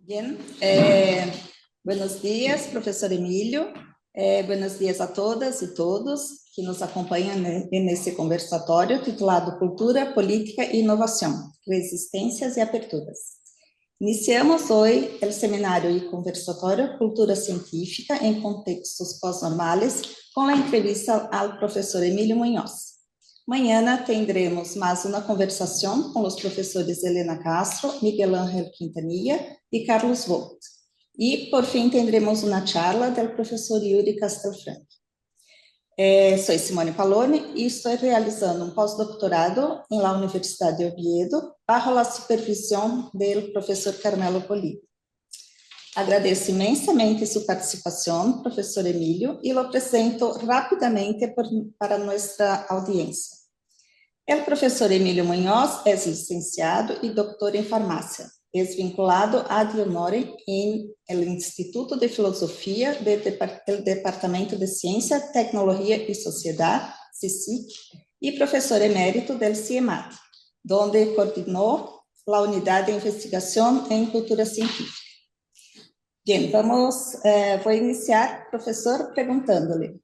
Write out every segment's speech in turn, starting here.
Bien, buenos días, profesor Emílio. Buenos dias a todas e todos que nos acompanham nesse conversatório titulado Cultura, Política e Inovação, Resistências e Aperturas. Iniciamos hoje o seminário e conversatório Cultura Científica em Contextos Pós-Normales com a entrevista ao professor Emílio Munhoz. Mañana tendremos más una conversación con los profesores Elena Castro, Miguel Ángel Quintanilla y Carlos Vogt. Y por fin tendremos una charla del profesor Yuri Castelfranco. Soy Simone Paloni y estoy realizando un postdoctorado en la Universidad de Oviedo bajo la supervisión del profesor Carmelo Polito. Agradeço imensamente sua participação, professor Emílio, e lo apresento rapidamente para nossa audiência. O professor Emílio Munhoz é licenciado e doutor em farmácia. É vinculado ad honorem em el Instituto de Filosofia do Departamento de Ciência, Tecnologia e Sociedade, CSIC, e professor emérito del CIEMAT, onde coordenou a unidade de investigação em cultura científica. Bien, voy a iniciar, profesor, preguntándole,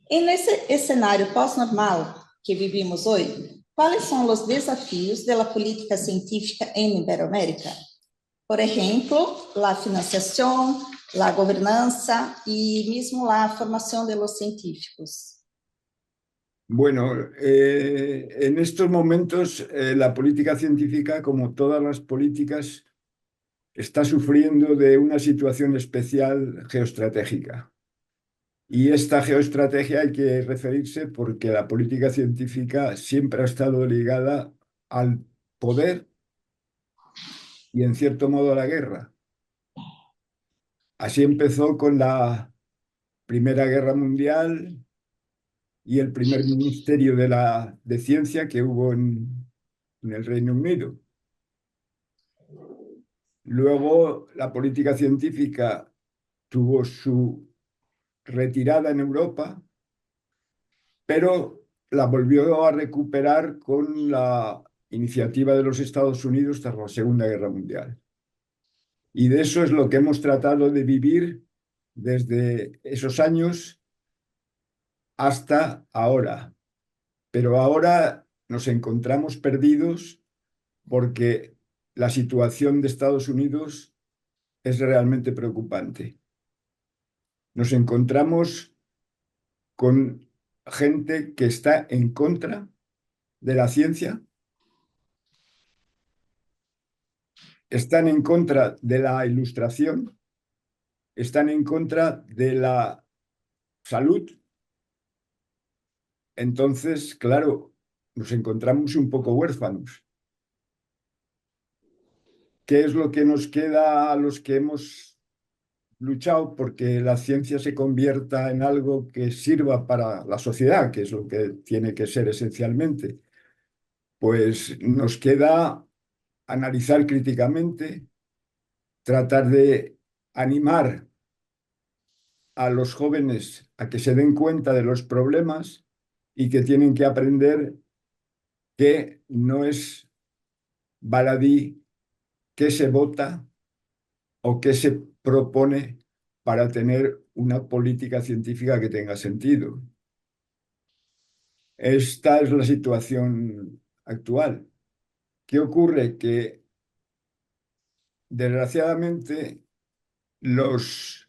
en ese escenario pós-normal que vivimos hoy, ¿cuáles son los desafíos de la política científica en Iberoamérica? Por ejemplo, la financiación, la gobernanza y mismo la formación de los científicos. Bueno, en estos momentos la política científica, como todas las políticas, está sufriendo de una situación especial geoestratégica. Y esta geoestrategia hay que referirse porque la política científica siempre ha estado ligada al poder y, en cierto modo, a la guerra. Así empezó con la Primera Guerra Mundial y el primer ministerio de Ciencia que hubo en el Reino Unido. Luego, la política científica tuvo su retirada en Europa, pero la volvió a recuperar con la iniciativa de los Estados Unidos tras la Segunda Guerra Mundial. Y de eso es lo que hemos tratado de vivir desde esos años hasta ahora. Pero ahora nos encontramos perdidos porque la situación de Estados Unidos es realmente preocupante. Nos encontramos con gente que está en contra de la ciencia, están en contra de la ilustración, están en contra de la salud. Entonces, claro, nos encontramos un poco huérfanos. ¿Qué es lo que nos queda a los que hemos luchado porque la ciencia se convierta en algo que sirva para la sociedad, que es lo que tiene que ser esencialmente? Pues nos queda analizar críticamente, tratar de animar a los jóvenes a que se den cuenta de los problemas y que tienen que aprender que no es baladí qué se vota o qué se propone para tener una política científica que tenga sentido. Esta es la situación actual. ¿Qué ocurre? Que desgraciadamente los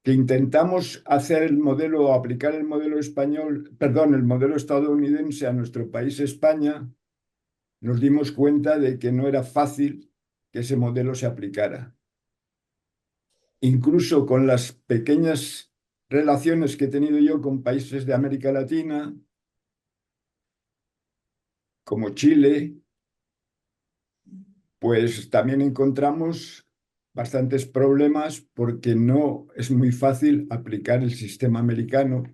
que intentamos hacer el modelo, aplicar el modelo español, perdón, el modelo estadounidense a nuestro país España, nos dimos cuenta de que no era fácil que ese modelo se aplicara. Incluso con las pequeñas relaciones que he tenido yo con países de América Latina, como Chile, pues también encontramos bastantes problemas porque no es muy fácil aplicar el sistema americano,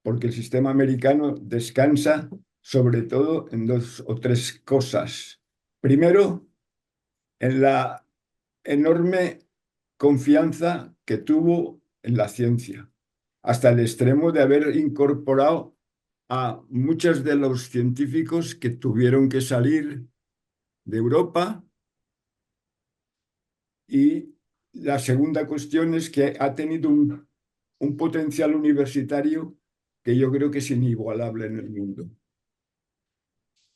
porque el sistema americano descansa sobre todo en dos o tres cosas. Primero, en la enorme confianza que tuvo en la ciencia, hasta el extremo de haber incorporado a muchos de los científicos que tuvieron que salir de Europa Y la segunda cuestión es que ha tenido un potencial universitario que yo creo que es inigualable en el mundo.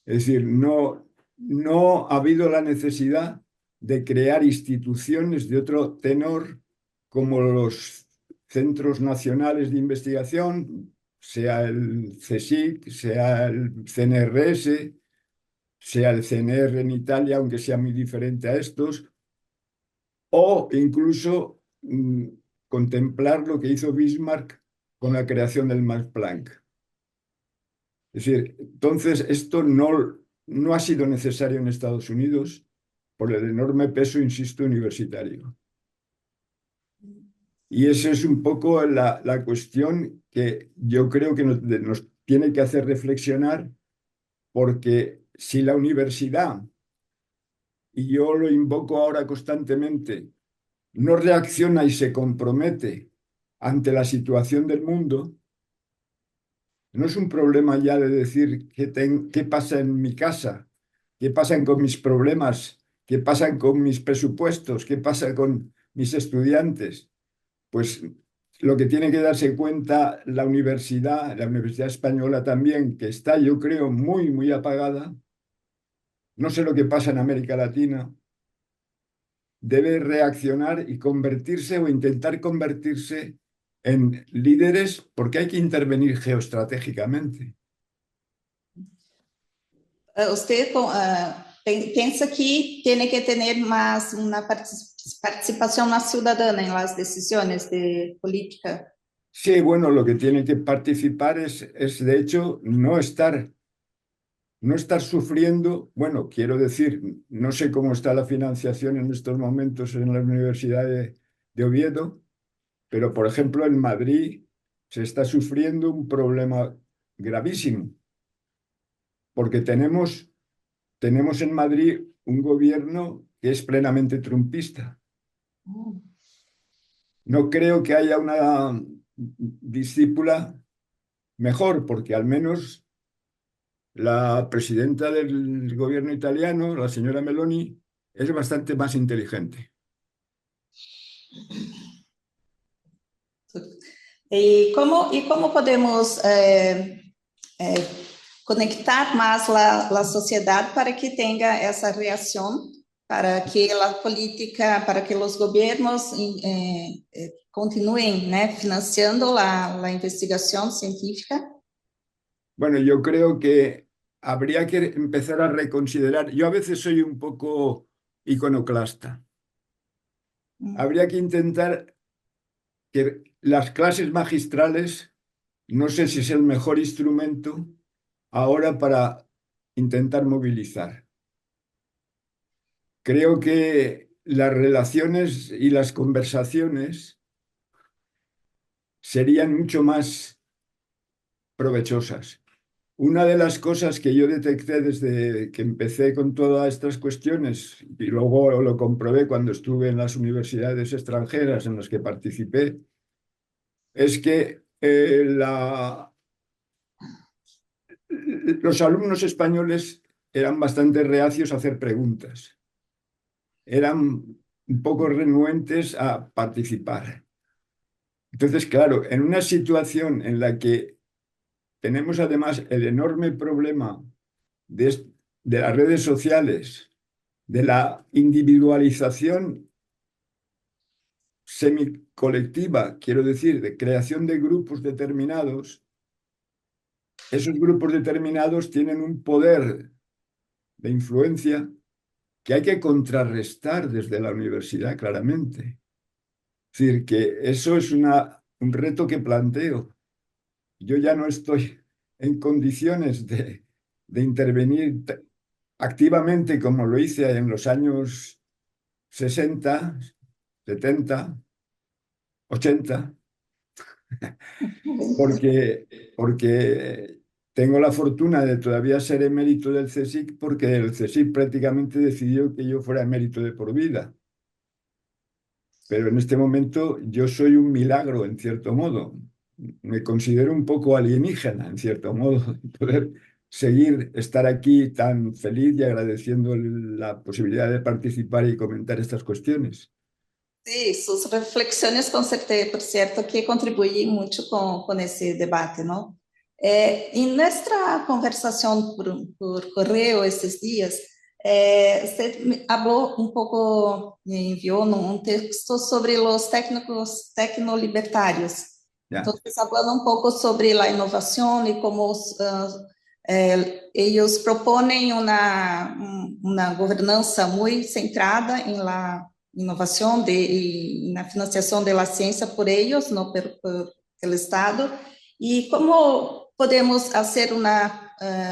Es decir, no ha habido la necesidad de crear instituciones de otro tenor como los centros nacionales de investigación, sea el CSIC, sea el CNRS, sea el CNR en Italia, aunque sea muy diferente a estos, o incluso contemplar lo que hizo Bismarck con la creación del Max Planck. Es decir, entonces esto no ha sido necesario en Estados Unidos por el enorme peso, insisto, universitario. Y esa es un poco la cuestión que yo creo que nos tiene que hacer reflexionar, porque si la universidad, y yo lo invoco ahora constantemente, no reacciona y se compromete ante la situación del mundo, no es un problema ya de decir qué pasa en mi casa, qué pasa con mis problemas, qué pasa con mis presupuestos, qué pasa con mis estudiantes. Pues lo que tiene que darse cuenta la Universidad Española también, que está, yo creo, muy, muy apagada. No sé lo que pasa en América Latina. Debe reaccionar y convertirse o intentar convertirse en líderes, porque hay que intervenir geoestratégicamente. Usted pensa que tiene que tener más una participación más ciudadana en las decisiones de política. Sí, bueno, lo que tiene que participar es de hecho, no estar sufriendo. Bueno, quiero decir, no sé cómo está la financiación en estos momentos en la Universidad de Oviedo, pero por ejemplo en Madrid se está sufriendo un problema gravísimo, porque tenemos en Madrid un gobierno que es plenamente trumpista. No creo que haya una discípula mejor, porque al menos la presidenta del gobierno italiano, la señora Meloni, es bastante más inteligente. Y cómo podemos eh, conectar más la sociedad para que tenga esa reacción, para que la política, para que los gobiernos continúen, né, financiando la investigación científica? Bueno, yo creo que habría que empezar a reconsiderar. Yo a veces soy un poco iconoclasta. Habría que intentar que las clases magistrales, no sé si es el mejor instrumento ahora para intentar movilizar. Creo que las relaciones y las conversaciones serían mucho más provechosas. Una de las cosas que yo detecté desde que empecé con todas estas cuestiones, y luego lo comprobé cuando estuve en las universidades extranjeras en las que participé, es que los alumnos españoles eran bastante reacios a hacer preguntas, eran un poco renuentes a participar. Entonces, claro, en una situación en la que tenemos además el enorme problema de las redes sociales, de la individualización semicolectiva, quiero decir, de creación de grupos determinados, esos grupos determinados tienen un poder de influencia que hay que contrarrestar desde la universidad, claramente. Es decir, que eso es un reto que planteo. Yo ya no estoy en condiciones de intervenir activamente como lo hice en los años 60, 70, 80, porque tengo la fortuna de todavía ser emérito del CSIC, porque el CSIC prácticamente decidió que yo fuera emérito de por vida. Pero en este momento yo soy un milagro, en cierto modo. Me considero un poco alienígena, en cierto modo, poder estar aquí tan feliz y agradeciendo la posibilidad de participar y comentar estas cuestiones. Sí, sus reflexiones con certeza, por cierto, que contribuyen mucho con ese debate, ¿no? En nuestra conversación por correo estos días, usted habló un poco, me envió un texto sobre los técnicos tecnolibertarios. Ya, Entonces, hablando un poco sobre la innovación y cómo ellos proponen una gobernanza muy centrada en la innovación y na financiação da ciência por eles, não pelo Estado, e como podemos fazer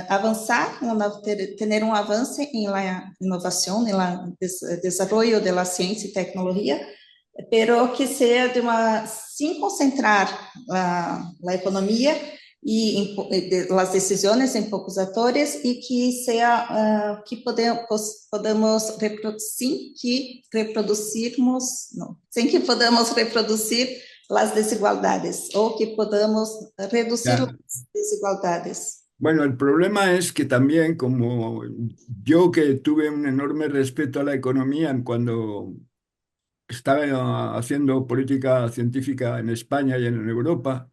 avançar, ter avanço em la inovação, em la desenvolvimento da ciência e tecnologia, pero que seja sem concentrar a economia e as decisões em poucos atores e que seja que podemos reproduzir, que reproduzirmos, não, sem que podamos reproduzir as desigualdades ou que podamos reduzir ya. as desigualdades. Bueno, el problema es que también, como yo que tuve un enorme respeto a la economía cuando estaba haciendo política científica en España y en Europa,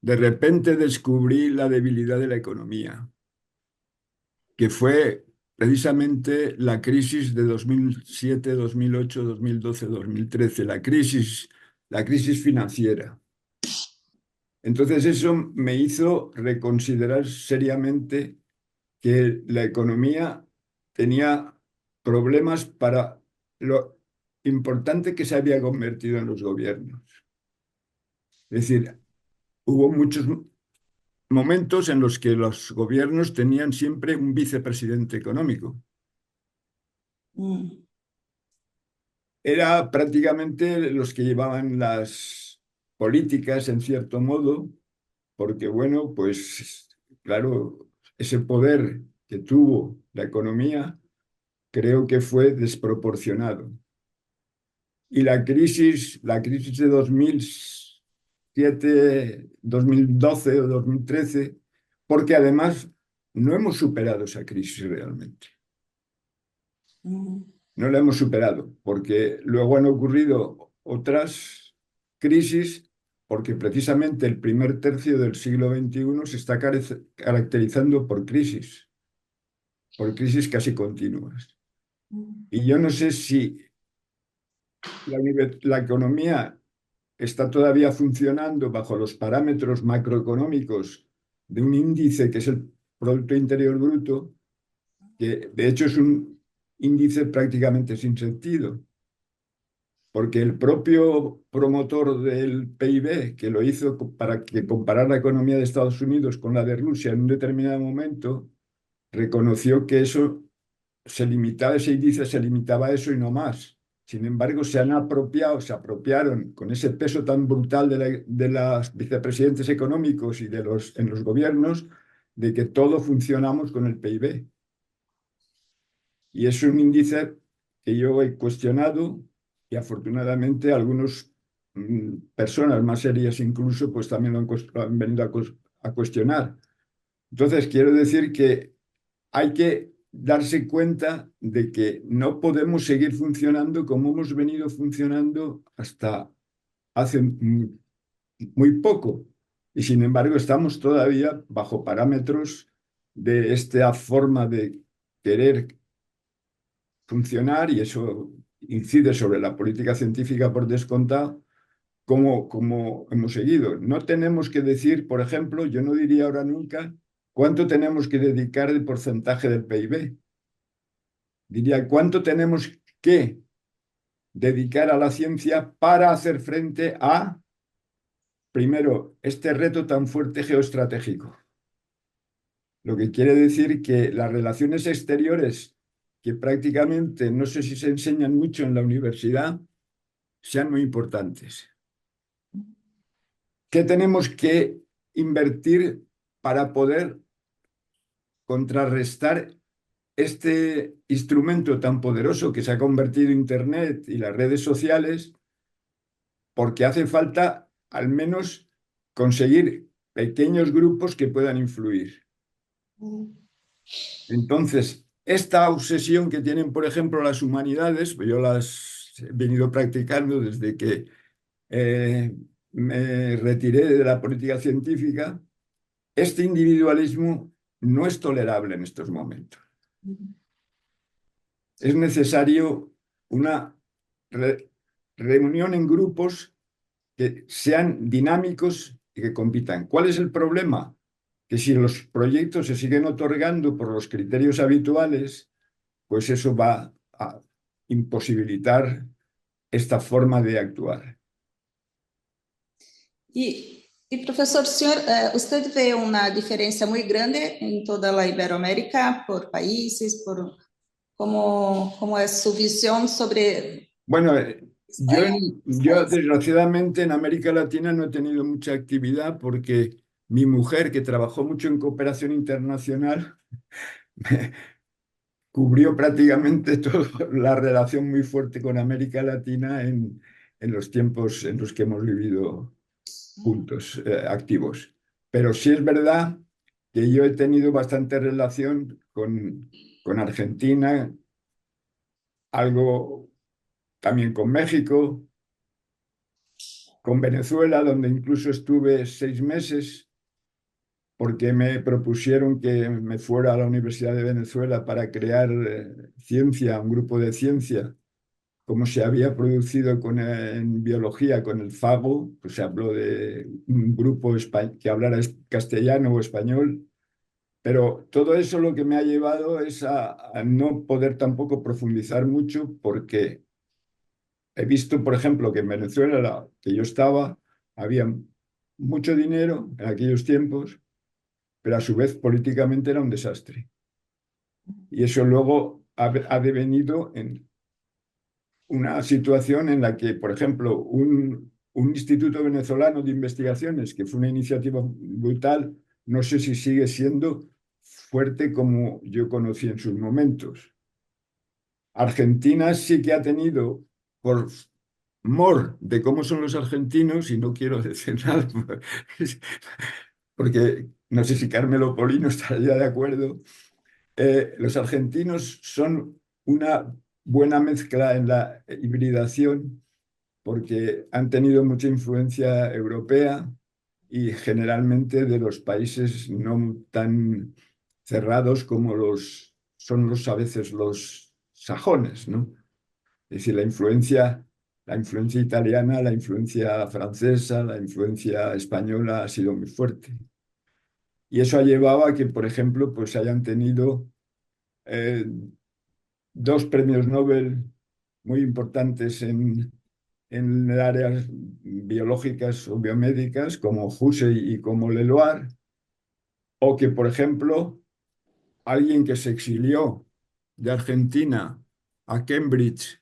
de repente descubrí la debilidad de la economía, que fue precisamente la crisis de 2007, 2008, 2012, 2013, la crisis financiera. Entonces eso me hizo reconsiderar seriamente que la economía tenía problemas para lo importante que se había convertido en los gobiernos. Es decir, hubo muchos momentos en los que los gobiernos tenían siempre un vicepresidente económico. Hum. Era prácticamente los que llevaban las políticas en cierto modo, porque bueno, pues claro, ese poder que tuvo la economía creo que fue desproporcionado. Y la crisis de 2007, 2012 o 2013, porque además no hemos superado esa crisis realmente. Hum. No la hemos superado, porque luego han ocurrido otras crisis, porque precisamente el primer tercio del siglo XXI se está caracterizando por crisis casi continuas. Y yo no sé si la economía está todavía funcionando bajo los parámetros macroeconómicos de un índice que es el Producto Interior Bruto, que de hecho es un índice prácticamente sin sentido, porque el propio promotor del PIB, que lo hizo para que comparar la economía de Estados Unidos con la de Rusia en un determinado momento, reconoció que eso se limitaba, ese índice se limitaba a eso y no más. Sin embargo, se apropiaron con ese peso tan brutal de los vicepresidentes económicos y en los gobiernos, de que todo funcionamos con el PIB. Y es un índice que yo he cuestionado y afortunadamente algunas personas más serias incluso, pues también lo han venido a cuestionar. Entonces, quiero decir que hay que darse cuenta de que no podemos seguir funcionando como hemos venido funcionando hasta hace muy poco. Y sin embargo, estamos todavía bajo parámetros de esta forma de querer funcionar, y eso incide sobre la política científica por descontado, como hemos seguido. No tenemos que decir, por ejemplo, yo no diría ahora nunca cuánto tenemos que dedicar de porcentaje del PIB. Diría cuánto tenemos que dedicar a la ciencia para hacer frente a, primero, este reto tan fuerte geoestratégico. Lo que quiere decir que las relaciones exteriores, que prácticamente no sé si se enseñan mucho en la universidad, sean muy importantes. ¿Qué tenemos que invertir para poder contrarrestar este instrumento tan poderoso que se ha convertido Internet y las redes sociales? Porque hace falta al menos conseguir pequeños grupos que puedan influir. Entonces, esta obsesión que tienen, por ejemplo, las humanidades, pues yo las he venido practicando desde que me retiré de la política científica, este individualismo no es tolerable en estos momentos. Es necesario una reunión en grupos que sean dinámicos y que compitan. ¿Cuál es el problema? Que si los proyectos se siguen otorgando por los criterios habituales, pues eso va a imposibilitar esta forma de actuar. Professor, senhor, usted vê uma diferença muito grande em toda a Iberoamérica, por países, por como é sua visão sobre Bueno, Espanha? yo desgraciadamente en América Latina no he tenido mucha actividad porque mi mujer, que trabajó mucho en cooperación internacional, cubrió prácticamente toda la relación muy fuerte con América Latina en los tiempos en los que hemos vivido juntos, activos. Pero sí es verdad que yo he tenido bastante relación con Argentina, algo también con México, con Venezuela, donde incluso estuve 6 meses, porque me propusieron que me fuera a la Universidad de Venezuela para crear ciencia, un grupo de ciencia, como se había producido en biología con el FAGO, pues se habló de un grupo que hablara castellano o español, pero todo eso lo que me ha llevado es a no poder tampoco profundizar mucho, porque he visto, por ejemplo, que en Venezuela, que yo estaba, había mucho dinero en aquellos tiempos, pero a su vez políticamente era un desastre. Y eso luego ha devenido en una situación en la que, por ejemplo, un instituto venezolano de investigaciones, que fue una iniciativa brutal, no sé si sigue siendo fuerte como yo conocí en sus momentos. Argentina sí que ha tenido, por mor de cómo son los argentinos, y no quiero decir nada, porque no sé si Carmelo Polino estaría de acuerdo, los argentinos son una buena mezcla en la hibridación porque han tenido mucha influencia europea y generalmente de los países no tan cerrados como son a veces los sajones, ¿no? Es decir, la influencia italiana, la influencia francesa, la influencia española ha sido muy fuerte. Y eso ha llevado a que, por ejemplo, pues hayan tenido 2 premios Nobel muy importantes en áreas biológicas o biomédicas, como Hussey y como Leloir, o que, por ejemplo, alguien que se exilió de Argentina a Cambridge,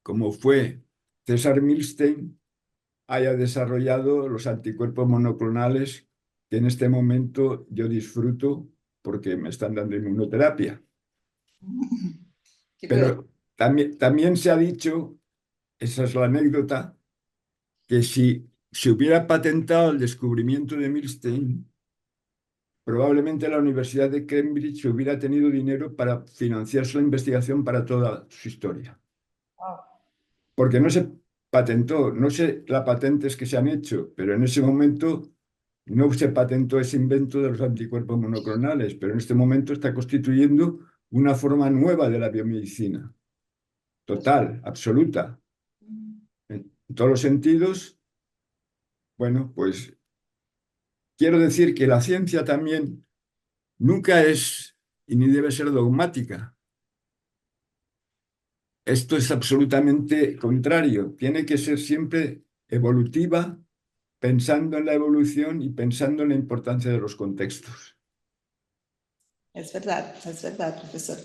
como fue César Milstein, haya desarrollado los anticuerpos monoclonales que en este momento yo disfruto porque me están dando inmunoterapia. Pero también se ha dicho, esa es la anécdota, que si se hubiera patentado el descubrimiento de Milstein, probablemente la Universidad de Cambridge hubiera tenido dinero para financiar su investigación para toda su historia. Porque no se patentó, no sé las patentes que se han hecho, pero en ese momento no se patentó ese invento de los anticuerpos monoclonales, pero en este momento está constituyendo una forma nueva de la biomedicina, total, absoluta, en todos los sentidos. Bueno, pues quiero decir que la ciencia también nunca es y ni debe ser dogmática. Esto es absolutamente contrario. Tiene que ser siempre evolutiva, pensando en la evolución y pensando en la importancia de los contextos. Es verdad, profesor.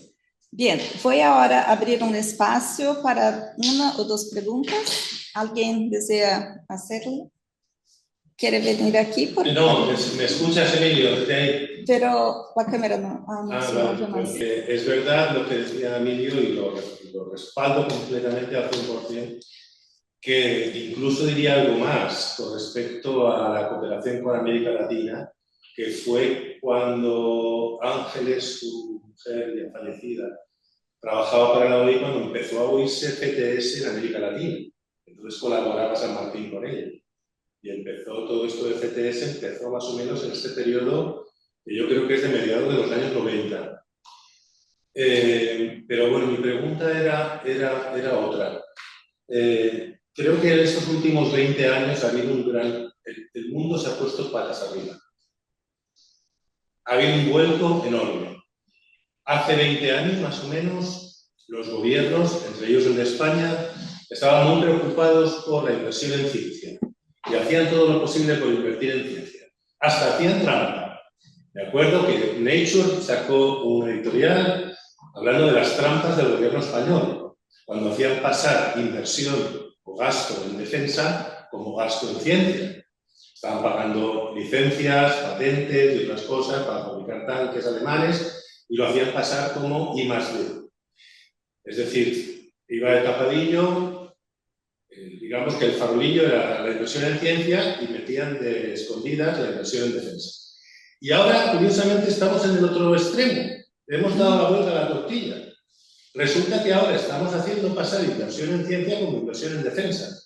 Bien, voy ahora a abrir un espacio para una o dos preguntas. ¿Alguien desea hacerlo? ¿Quiere venir aquí? No, ¿me escuchas, Emilio? Pero la cámara no. No se oye más. Es verdad lo que decía Emilio y lo respaldo completamente al 100%, que incluso diría algo más con respecto a la cooperación con América Latina, que fue cuando Ángeles, su mujer ya fallecida, trabajaba para la OI cuando empezó a oírse CTS en América Latina. Entonces colaboraba San Martín con ella. Y empezó todo esto de CTS, empezó más o menos en este periodo, que yo creo que es de mediados de los años 90. Pero bueno, mi pregunta era otra. Creo que en estos últimos 20 años ha habido un gran... El mundo se ha puesto patas arriba. Ha habido un vuelco enorme. Hace 20 años, más o menos, los gobiernos, entre ellos el de España, estaban muy preocupados por la inversión en ciencia y hacían todo lo posible por invertir en ciencia. Hasta hacían trampa. Me acuerdo que Nature sacó un editorial hablando de las trampas del gobierno español, cuando hacían pasar inversión o gasto en defensa como gasto en ciencia. Estaban pagando licencias, patentes y otras cosas para fabricar tanques alemanes y lo hacían pasar como I+D. Es decir, iba de tapadillo, digamos que el farolillo era la inversión en ciencia y metían de escondidas la inversión en defensa. Y ahora, curiosamente, estamos en el otro extremo. Hemos dado la vuelta a la tortilla. Resulta que ahora estamos haciendo pasar inversión en ciencia como inversión en defensa.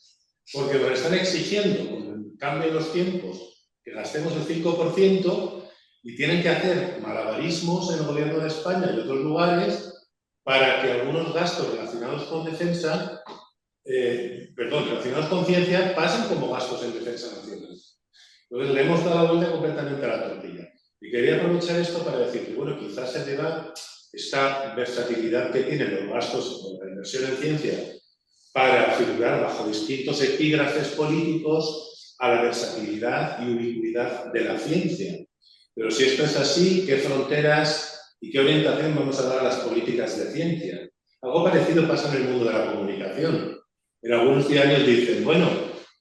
Porque nos están exigiendo, con el cambio de los tiempos, que gastemos el 5% y tienen que hacer malabarismos en el gobierno de España y otros lugares para que algunos gastos relacionados con defensa, relacionados con ciencia, pasen como gastos en defensa nacional. Entonces le hemos dado la vuelta completamente a la tortilla. Y quería aprovechar esto para decir que, bueno, quizás se deba esta versatilidad que tienen los gastos con la inversión en ciencia para figurar bajo distintos epígrafes políticos a la versatilidad y ubicuidad de la ciencia. Pero si esto es así, ¿qué fronteras y qué orientación vamos a dar a las políticas de ciencia? Algo parecido pasa en el mundo de la comunicación. En algunos diarios dicen, bueno,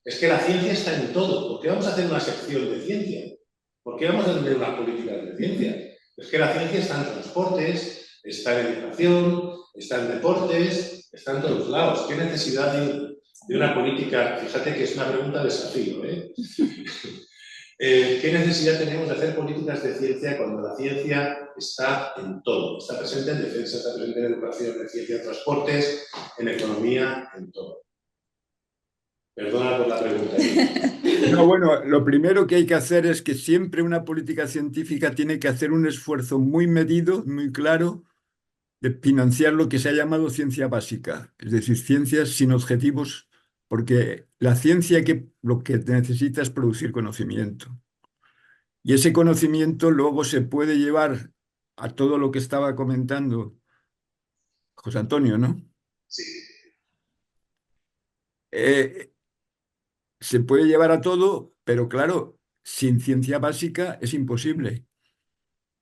es que la ciencia está en todo. ¿Por qué vamos a hacer una sección de ciencia? ¿Por qué vamos a tener unas políticas de ciencia? Es que la ciencia está en transportes, está en educación, está en deportes, está en todos lados. ¿Qué necesidad de una política? Fíjate que es una pregunta de desafío, ¿eh? ¿Qué necesidad tenemos de hacer políticas de ciencia cuando la ciencia está en todo? Está presente en defensa, está presente en educación, en ciencia, en transportes, en economía, en todo. Perdona por la pregunta. No, bueno, lo primero que hay que hacer es que siempre una política científica tiene que hacer un esfuerzo muy medido, muy claro, de financiar lo que se ha llamado ciencia básica, es decir, ciencias sin objetivos, porque la ciencia lo que necesita es producir conocimiento. Y ese conocimiento luego se puede llevar a todo lo que estaba comentando José Antonio, ¿no? Sí. Se puede llevar a todo, pero claro, sin ciencia básica es imposible.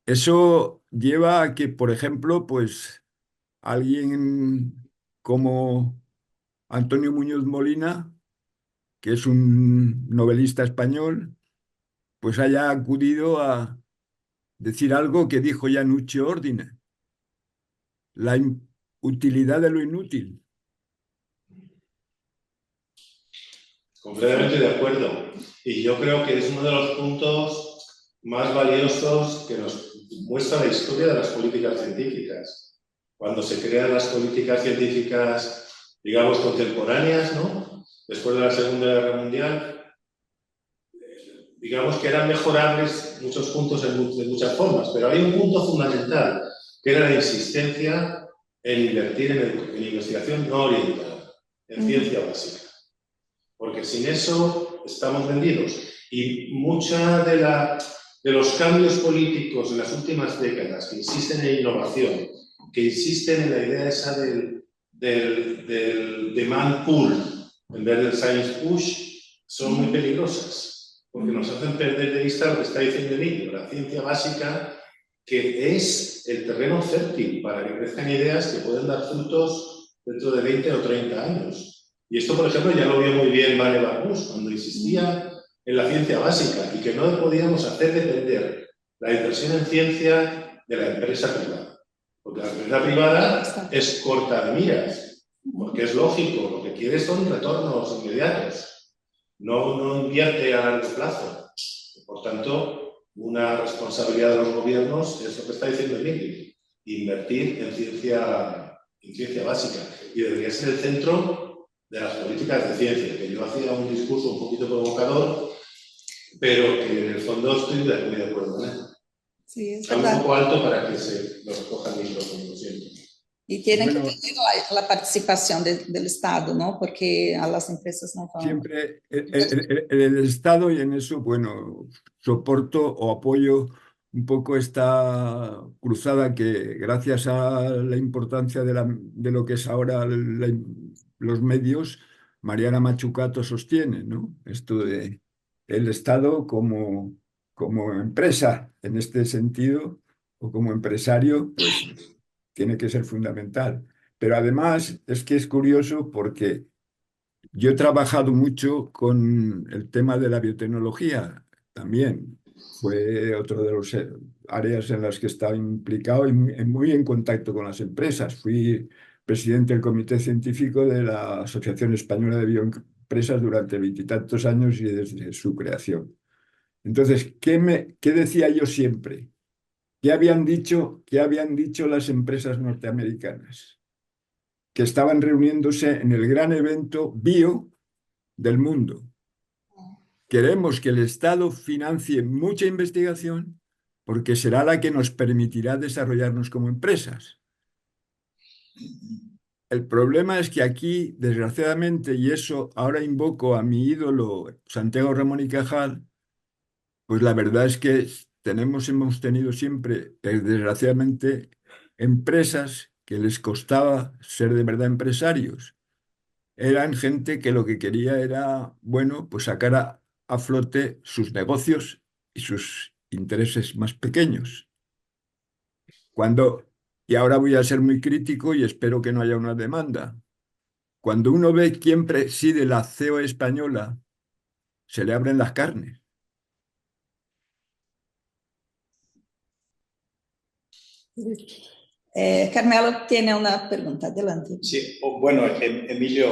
Eso lleva a que, por ejemplo, pues alguien como Antonio Muñoz Molina, que es un novelista español, pues haya acudido a decir algo que dijo ya Nuccio Ordine, la utilidad de lo inútil. Completamente de acuerdo. Y yo creo que es uno de los puntos más valiosos que nos muestra la historia de las políticas científicas. Cuando se crean las políticas científicas, digamos, contemporáneas, ¿no? Después de la Segunda Guerra Mundial, digamos que eran mejorables muchos puntos de muchas formas, pero hay un punto fundamental, que era la insistencia en invertir en investigación no orientada, en ciencia básica. Porque sin eso estamos vendidos. Y mucha de los cambios políticos en las últimas décadas que insisten en innovación, que insisten en la idea esa del demand pull en vez del science push, son muy peligrosas, porque nos hacen perder de vista lo que está diciendo Emilio, la ciencia básica, que es el terreno fértil para que crezcan ideas que pueden dar frutos dentro de 20 o 30 años. Y esto, por ejemplo, ya lo vio muy bien Vale Barnús cuando insistía en la ciencia básica y que no podíamos hacer depender la inversión en ciencia de la empresa privada. Porque la empresa privada es corta de miras, porque es lógico, lo que quiere son retornos inmediatos, no invierte a largo plazo. Por tanto, una responsabilidad de los gobiernos es lo que está diciendo Emilio, invertir en ciencia en ciencia básica, y debería ser el centro de las políticas de ciencia, que yo hacía un discurso un poquito provocador, pero que en el fondo estoy muy de acuerdo con él. Sí, es Está un verdad. poco alto para que se lo recoja el micrófono, lo siento. Y tiene Bueno, que tener la participación del Estado, ¿no? Porque a las empresas no van. siempre el Estado, y en eso, bueno, soporto o apoyo un poco esta cruzada que, gracias a la importancia de lo que es ahora los medios, Mariana Mazzucato sostiene, ¿no? Esto de el Estado como empresa en este sentido, o como empresario, pues tiene que ser fundamental. Pero además es que es curioso porque yo he trabajado mucho con el tema de la biotecnología también. Fue otro de las áreas en las que estaba implicado y muy en contacto con las empresas. Fui presidente del comité científico de la Asociación Española de Bioempresas durante 20 y tantos años y desde su creación. Entonces, ¿qué decía yo siempre? ¿Qué habían dicho las empresas norteamericanas? Que estaban reuniéndose en el gran evento bio del mundo. Queremos que el Estado financie mucha investigación porque será la que nos permitirá desarrollarnos como empresas. El problema es que aquí, desgraciadamente, y eso ahora invoco a mi ídolo Santiago Ramón y Cajal, pues la verdad es que hemos tenido siempre, desgraciadamente, empresas que les costaba ser de verdad empresarios. Eran gente que lo que quería era, bueno, pues sacar a flote sus negocios y sus intereses más pequeños. Cuando, y ahora voy a ser muy crítico y espero que no haya una demanda. Cuando uno ve quién preside la CEO española, se le abren las carnes. Carmelo tiene una pregunta, adelante. Sí, bueno, Emilio,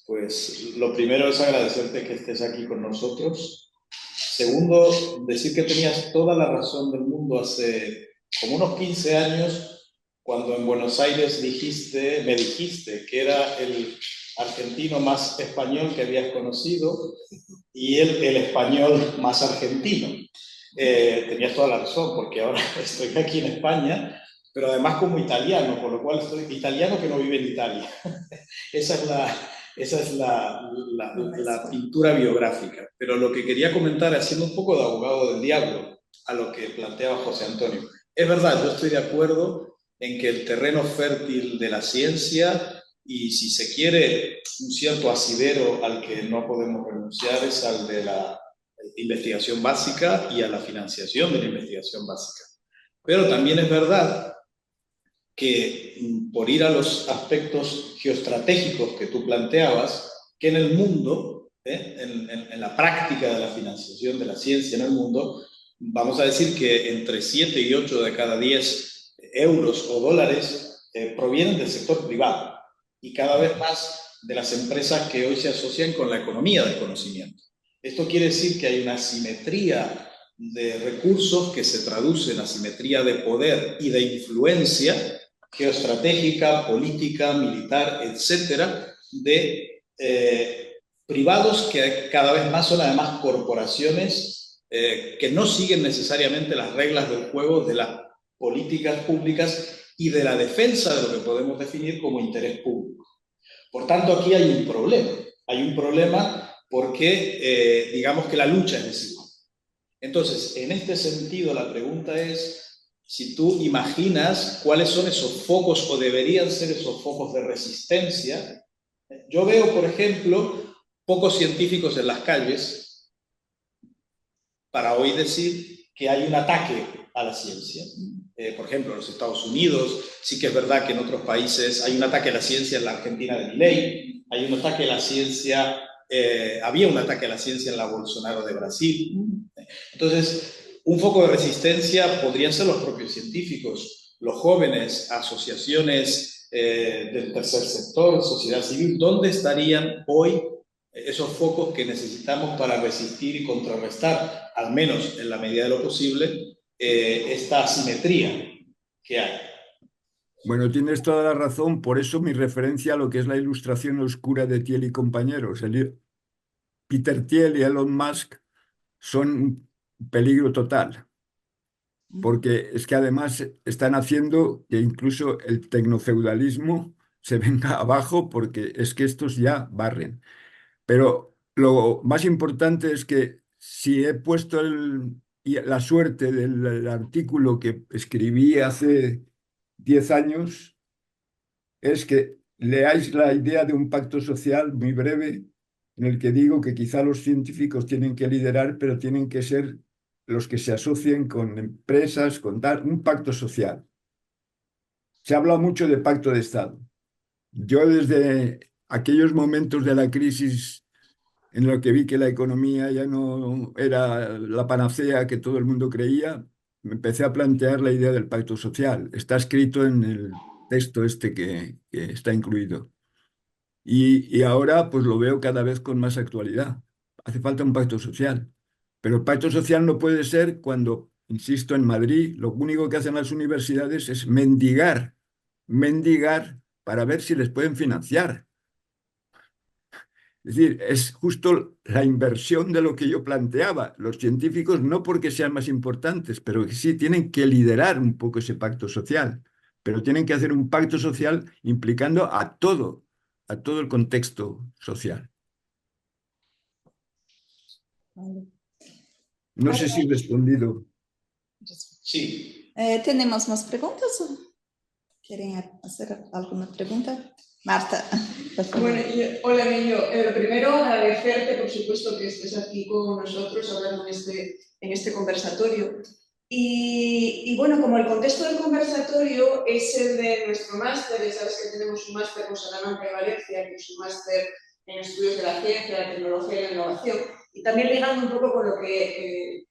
pues lo primero es agradecerte que estés aquí con nosotros. Segundo, decir que tenías toda la razón del mundo hace como unos 15 años, cuando en Buenos Aires me dijiste que era el argentino más español que habías conocido y el español más argentino. Tenías toda la razón, porque ahora estoy aquí en España, pero además como italiano, por lo cual estoy italiano que no vive en Italia. Esa es la pintura biográfica. Pero lo que quería comentar, haciendo un poco de abogado del diablo a lo que planteaba José Antonio, es verdad, yo estoy de acuerdo en que el terreno fértil de la ciencia, y si se quiere un cierto asidero al que no podemos renunciar, es al de la investigación básica y a la financiación de la investigación básica. Pero también es verdad que, por ir a los aspectos geoestratégicos que tú planteabas, que en el mundo, en la práctica de la financiación de la ciencia en el mundo, vamos a decir que entre 7 y 8 de cada 10 euros o dólares provienen del sector privado y cada vez más de las empresas que hoy se asocian con la economía del conocimiento. Esto quiere decir que hay una asimetría de recursos que se traduce en asimetría de poder y de influencia geoestratégica, política, militar, etcétera, de privados que cada vez más son además corporaciones que no siguen necesariamente las reglas del juego de las políticas públicas y de la defensa de lo que podemos definir como interés público. Por tanto, aquí hay un problema. Hay un problema porque digamos que la lucha es desigual. Entonces, en este sentido, la pregunta es si tú imaginas cuáles son esos focos o deberían ser esos focos de resistencia. Yo veo, por ejemplo, pocos científicos en las calles para hoy decir que hay un ataque a la ciencia. Por ejemplo, en los Estados Unidos, sí que es verdad que en otros países hay un ataque a la ciencia, en la Argentina de Milei, hay un ataque a la ciencia, había un ataque a la ciencia en la Bolsonaro de Brasil. Entonces, un foco de resistencia podrían ser los propios científicos, los jóvenes, asociaciones del tercer sector, sociedad civil. ¿Dónde estarían hoy esos focos que necesitamos para resistir y contrarrestar, al menos en la medida de lo posible, esta asimetría que hay? Bueno, tienes toda la razón, por eso mi referencia a lo que es la ilustración oscura de Thiel y compañeros. Peter Thiel y Elon Musk son un peligro total, porque es que además están haciendo que incluso el tecnofeudalismo se venga abajo, porque es que estos ya barren. Pero lo más importante es que si he puesto la suerte del artículo que escribí hace 10 años, es que leáis la idea de un pacto social muy breve, en el que digo que quizá los científicos tienen que liderar, pero tienen que ser los que se asocien con empresas, con dar un pacto social. Se ha hablado mucho de pacto de Estado. Yo desde aquellos momentos de la crisis en lo que vi que la economía ya no era la panacea que todo el mundo creía, me empecé a plantear la idea del pacto social. Está escrito en el texto este que está incluido. Y ahora pues lo veo cada vez con más actualidad. Hace falta un pacto social. Pero el pacto social no puede ser cuando, insisto, en Madrid, lo único que hacen las universidades es mendigar para ver si les pueden financiar. Es decir, es justo la inversión de lo que yo planteaba. Los científicos no porque sean más importantes, pero que sí tienen que liderar un poco ese pacto social. Pero tienen que hacer un pacto social implicando a todo el contexto social. Vale. No sé si he respondido. Sí. ¿Tenemos más preguntas? ¿Quieren hacer alguna pregunta? Marta, por favor. Bueno, hola Emilio. Lo primero, agradecerte, por supuesto, que estés aquí con nosotros hablando en este conversatorio. Y bueno, como el contexto del conversatorio es el de nuestro máster, ya sabes que tenemos un máster con Salamanca y Valencia, que es un máster en estudios de la ciencia, la tecnología y la innovación, y también ligando un poco con lo que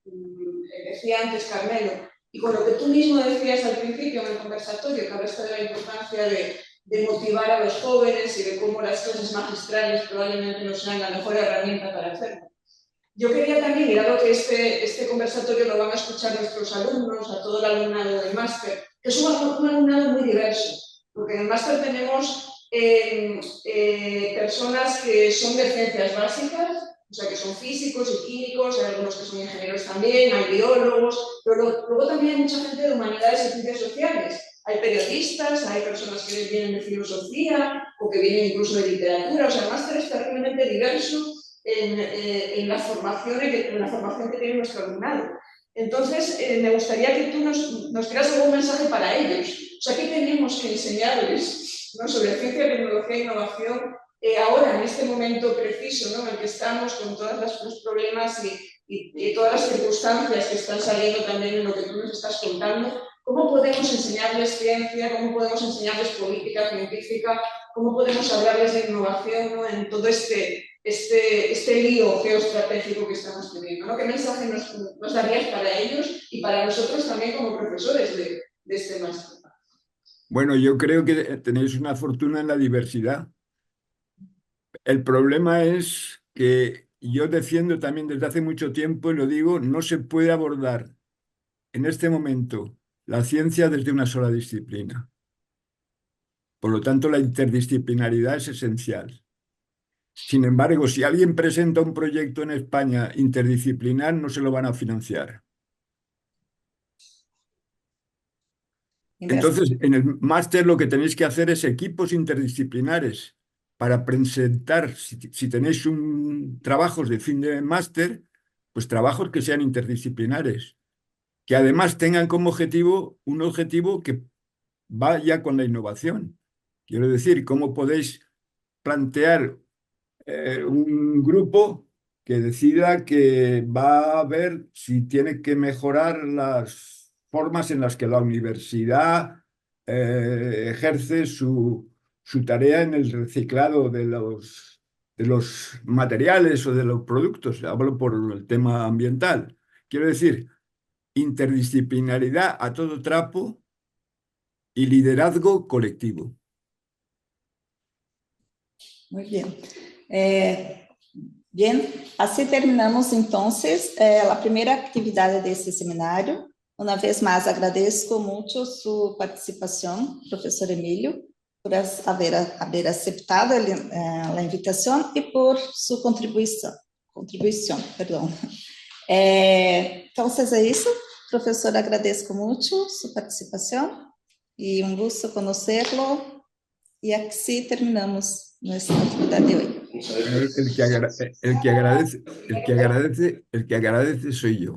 decía antes Carmelo, y con lo que tú mismo decías al principio en el conversatorio, que hablaste de la importancia de motivar a los jóvenes y de cómo las clases magistrales probablemente no sean la mejor herramienta para hacerlo. Yo quería también, y dado que este conversatorio lo van a escuchar nuestros alumnos, a todo el alumnado del máster, que es un alumnado muy diverso, porque en el máster tenemos personas que son de ciencias básicas, o sea, que son físicos y químicos, hay algunos que son ingenieros también, hay biólogos, pero luego también hay mucha gente de humanidades y ciencias sociales. Hay periodistas, hay personas que vienen de filosofía o que vienen incluso de literatura, o sea, el máster es terriblemente diverso en la formación que tiene nuestro alumnado. Entonces, me gustaría que tú nos dieras algún mensaje para ellos. O sea, ¿qué tenemos que enseñarles, ¿no?, sobre ciencia, tecnología e innovación ahora, en este momento preciso, ¿no?, en el que estamos con todos los problemas y todas las circunstancias que están saliendo también en lo que tú nos estás contando? ¿Cómo podemos enseñarles ciencia? ¿Cómo podemos enseñarles política científica? ¿Cómo podemos hablarles de innovación, ¿no?, en todo este lío geoestratégico que estamos teniendo, ¿no? ¿Qué mensaje nos darías para ellos y para nosotros también como profesores de este máster? Bueno, yo creo que tenéis una fortuna en la diversidad. El problema es que yo defiendo también desde hace mucho tiempo, y lo digo, no se puede abordar en este momento la ciencia desde una sola disciplina. Por lo tanto, la interdisciplinaridad es esencial. Sin embargo, si alguien presenta un proyecto en España interdisciplinar, no se lo van a financiar. Entonces, en el máster lo que tenéis que hacer es equipos interdisciplinares para presentar, si tenéis trabajos de fin de máster, pues trabajos que sean interdisciplinares, que además tengan como objetivo un objetivo que vaya con la innovación. Quiero decir, ¿cómo podéis plantear un grupo que decida que va a ver si tiene que mejorar las formas en las que la universidad ejerce su tarea en el reciclado de los materiales o de los productos? Hablo por el tema ambiental. Quiero decir, interdisciplinaridad a todo trapo y liderazgo colectivo. Muy bien. Bien, así terminamos entonces la primera actividad de este seminario. Una vez más, agradezco mucho su participación, profesor Emilio, por haber aceptado la invitación y por su contribución, perdón. Entonces es eso, profesor, agradezco mucho su participación y un gusto conocerlo, y así terminamos nuestra actividad de hoy. Bueno, el que agradece soy yo.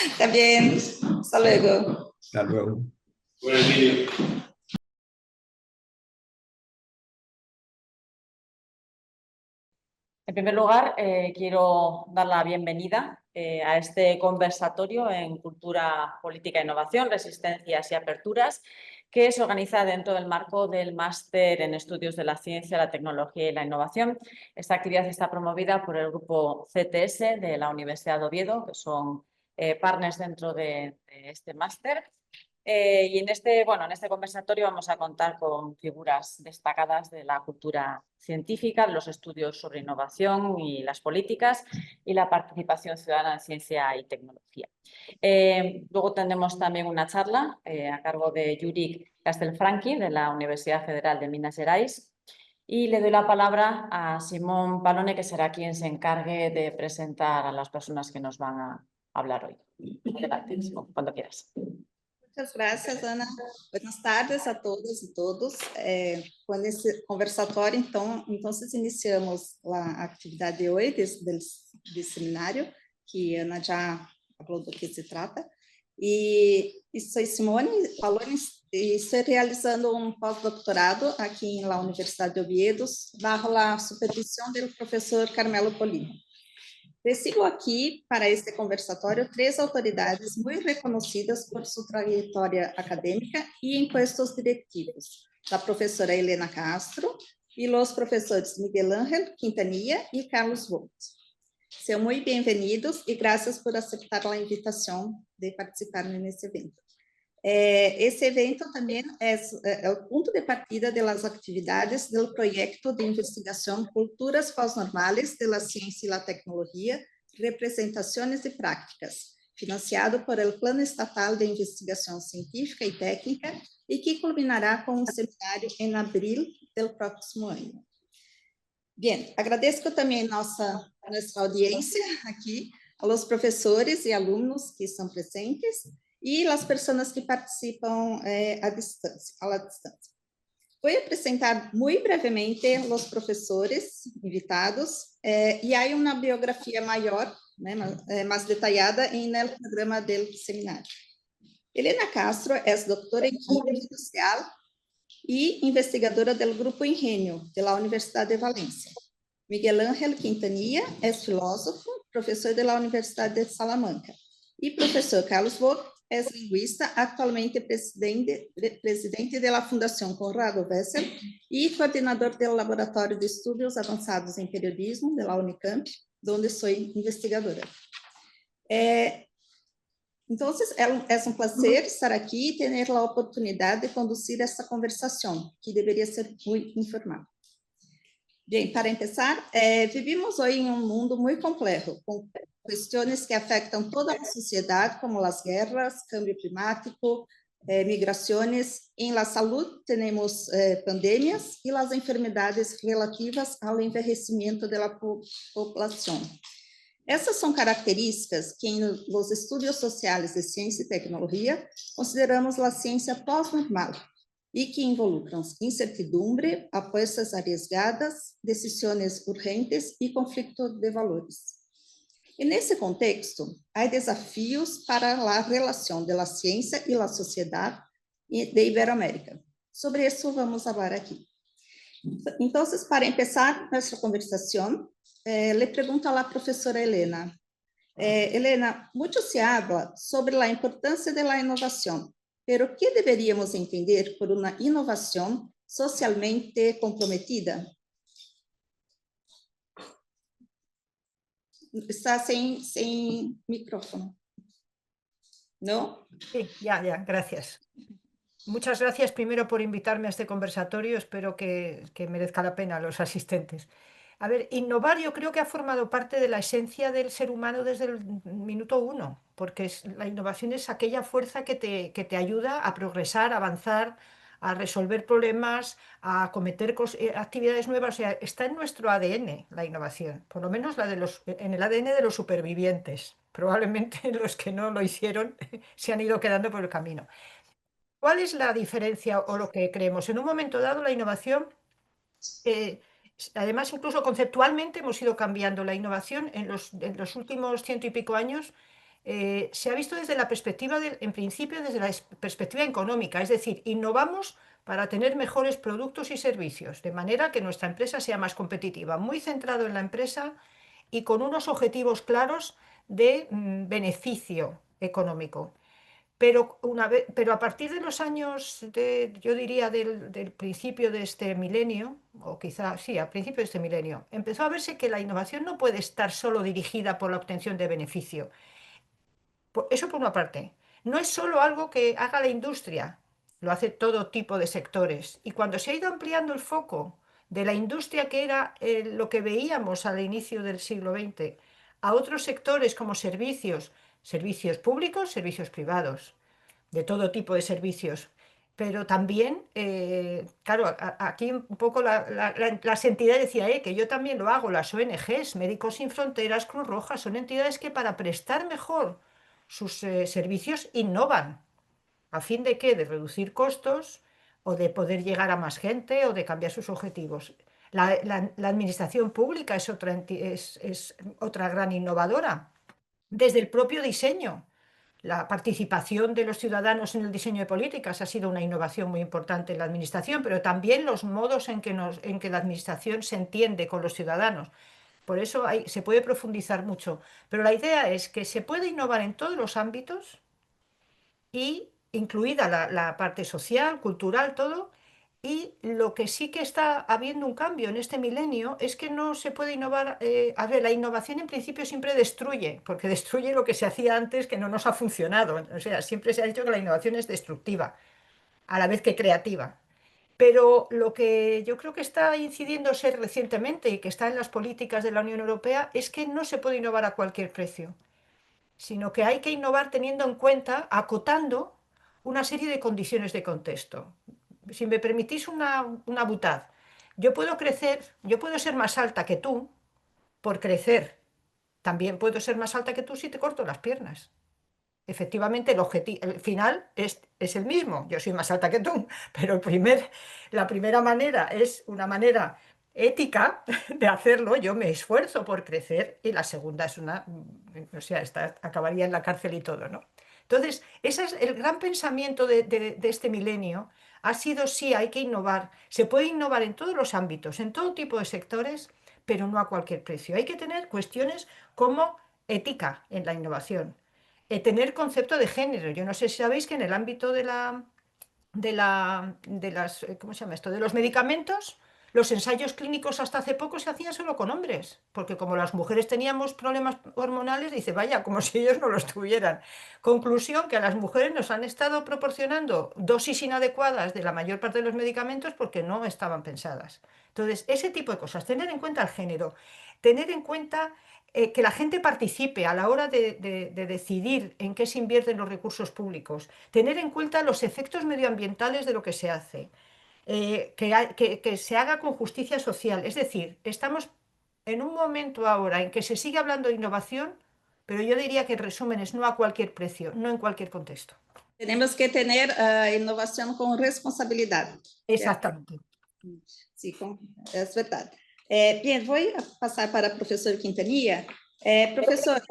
Está bien, hasta luego. Hasta luego. Bueno, Emilio. En primer lugar, quiero dar la bienvenida a este conversatorio en Cultura, Política e Innovación, Resistencias y Aperturas, que se organiza dentro del marco del Máster en Estudios de la Ciencia, la Tecnología y la Innovación. Esta actividad está promovida por el grupo CTS de la Universidad de Oviedo, que son partners dentro de este máster. Y en este conversatorio vamos a contar con figuras destacadas de la cultura científica, de los estudios sobre innovación y las políticas y la participación ciudadana en ciencia y tecnología. Luego tendremos también una charla a cargo de Judith Castelfranchi de la Universidad Federal de Minas Gerais. Y le doy la palabra a Simón Palone, que será quien se encargue de presentar a las personas que nos van a hablar hoy. Adelante, Simón, cuando quieras. Muchas gracias, Ana. Buenas tardes a todas e todos. Com esse conversatório, então iniciamos a atividade de hoje, desse seminário, que a Ana já falou do que se trata. E sou Simone Palone, e estou realizando um pós-doutorado aqui na Universidade de Oviedo, bajo a supervisão do professor Carmelo Polino. Recibo aqui, para este conversatório, 3 autoridades muito reconhecidas por sua trajetória acadêmica e em puestos directivos: a professora Helena Castro e os professores Miguel Ángel Quintanilla e Carlos Vogt. Sejam muito bem-vindos e graças por aceitar a invitação de participar nesse evento. Esse evento também é o ponto de partida das atividades do projeto de investigação Culturas Pós-Normales de la Ciencia y la Tecnología, Representaciones y Prácticas, financiado por el Plano Estatal de Investigação Científica e Técnica e que culminará com um seminário em abril do próximo ano. Bem, agradeço também nossa audiência aqui, aos professores e alunos que estão presentes, e as pessoas que participam à distância. Vou apresentar muito brevemente os professores invitados e há uma biografia maior, mais detalhada no programa do seminário. Helena Castro é doutora em Química Industrial e investigadora do Grupo Ingenio, da Universidade de Valência. Miguel Ángel Quintanilla é filósofo, professor da Universidade de Salamanca. E professor Carlos Vogt é linguista, atualmente presidente da Fundação Conrado Wessel e coordenador do Laboratório de Estudos Avançados em Periodismo da Unicamp, onde sou investigadora. Então, é um prazer estar aqui e ter a oportunidade de conduzir esta conversação, que deveria ser muito informal. Bem, para começar, vivimos hoje em um mundo muito complexo, com questões que afetam toda a sociedade, como as guerras, câmbio climático, migrações. Em la saúde, temos pandemias e as enfermidades relativas ao envelhecimento da população. Essas são características que, nos estudos sociais de ciência e tecnologia, consideramos a ciência pós-normal e que involucram incertidumbre, apostas arriesgadas, decisões urgentes e conflito de valores. E nesse contexto, há desafios para a relação da ciência e da sociedade de Iberoamérica. Sobre isso vamos falar aqui. Então, para começar nossa conversação, le pergunto à professora Helena. Helena, muito se habla sobre a importância da inovação, pero o que deveríamos entender por uma inovação socialmente comprometida? Está sin micrófono. ¿No? Sí, ya, gracias. Muchas gracias primero por invitarme a este conversatorio. Espero que merezca la pena a los asistentes. A ver, innovar yo creo que ha formado parte de la esencia del ser humano desde el minuto uno, porque la innovación es aquella fuerza que te ayuda a progresar, a avanzar, a resolver problemas, a cometer actividades nuevas. O sea, está en nuestro ADN la innovación, por lo menos en el ADN de los supervivientes. Probablemente los que no lo hicieron se han ido quedando por el camino. ¿Cuál es la diferencia o lo que creemos? En un momento dado, la innovación, además, incluso conceptualmente hemos ido cambiando. La innovación en los últimos 100 y pico años se ha visto desde la perspectiva, en principio, desde la perspectiva económica. Es decir, innovamos para tener mejores productos y servicios, de manera que nuestra empresa sea más competitiva, muy centrado en la empresa y con unos objetivos claros de beneficio económico. Pero a partir de los años, yo diría del principio de este milenio, o quizá sí, al principio de este milenio, empezó a verse que la innovación no puede estar solo dirigida por la obtención de beneficio. Eso por una parte. No es solo algo que haga la industria, lo hace todo tipo de sectores. Y cuando se ha ido ampliando el foco de la industria, que era lo que veíamos al inicio del siglo XX, a otros sectores como servicios públicos, servicios privados, de todo tipo de servicios. Pero también, claro, aquí un poco las entidades decía, que yo también lo hago, las ONGs, Médicos Sin Fronteras, Cruz Roja, son entidades que para prestar mejor sus servicios innovan. ¿A fin de qué? De reducir costos o de poder llegar a más gente o de cambiar sus objetivos. La administración pública es otra gran innovadora, desde el propio diseño. La participación de los ciudadanos en el diseño de políticas ha sido una innovación muy importante en la administración, pero también los modos en que la administración se entiende con los ciudadanos. Por eso se puede profundizar mucho. Pero la idea es que se puede innovar en todos los ámbitos, y incluida la parte social, cultural, todo. Y lo que sí que está habiendo un cambio en este milenio es que no se puede innovar. A ver, la innovación en principio siempre destruye, porque destruye lo que se hacía antes que no nos ha funcionado. O sea, siempre se ha dicho que la innovación es destructiva, a la vez que creativa. Pero lo que yo creo que está incidiendo ser recientemente y que está en las políticas de la Unión Europea es que no se puede innovar a cualquier precio, sino que hay que innovar teniendo en cuenta, acotando una serie de condiciones de contexto. Si me permitís una butad, yo puedo crecer, yo puedo ser más alta que tú por crecer. También puedo ser más alta que tú si te corto las piernas. Efectivamente, el final es el mismo. Yo soy más alta que tú, pero la primera manera es una manera ética de hacerlo. Yo me esfuerzo por crecer y la segunda es o sea, acabaría en la cárcel y todo, ¿no? Entonces, ese es el gran pensamiento de este milenio. Ha sido, sí, hay que innovar. Se puede innovar en todos los ámbitos, en todo tipo de sectores, pero no a cualquier precio. Hay que tener cuestiones como ética en la innovación, tener concepto de género. Yo no sé si sabéis que en el ámbito ¿cómo se llama esto? De los medicamentos, los ensayos clínicos hasta hace poco se hacían solo con hombres, porque como las mujeres teníamos problemas hormonales, dice, vaya, como si ellos no los tuvieran. Conclusión, que a las mujeres nos han estado proporcionando dosis inadecuadas de la mayor parte de los medicamentos porque no estaban pensadas. Entonces, ese tipo de cosas, tener en cuenta el género, tener en cuenta que la gente participe a la hora de decidir en qué se invierten los recursos públicos, tener en cuenta los efectos medioambientales de lo que se hace, que se haga con justicia social. Es decir, estamos en un momento ahora en que se sigue hablando de innovación, pero yo diría que en resumen es no a cualquier precio, no en cualquier contexto. Tenemos que tener innovación con responsabilidad. Exactamente. Sí, es verdad. Bien, voy a pasar para el profesor Quintanilla. Profesor,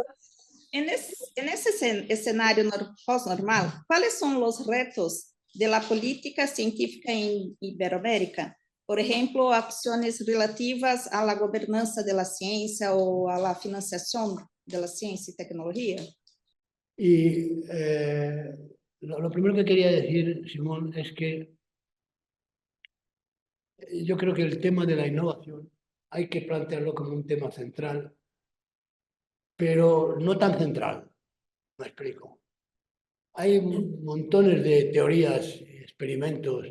en ese escenario post-normal, ¿cuáles son los retos de la política científica en Iberoamérica? Por ejemplo, acciones relativas a la gobernanza de la ciencia o a la financiación de la ciencia y tecnología. Y lo primero que quería decir, Simón, es que yo creo que el tema de la innovación hay que plantearlo como un tema central, pero no tan central. Me explico. Hay montones de teorías, experimentos,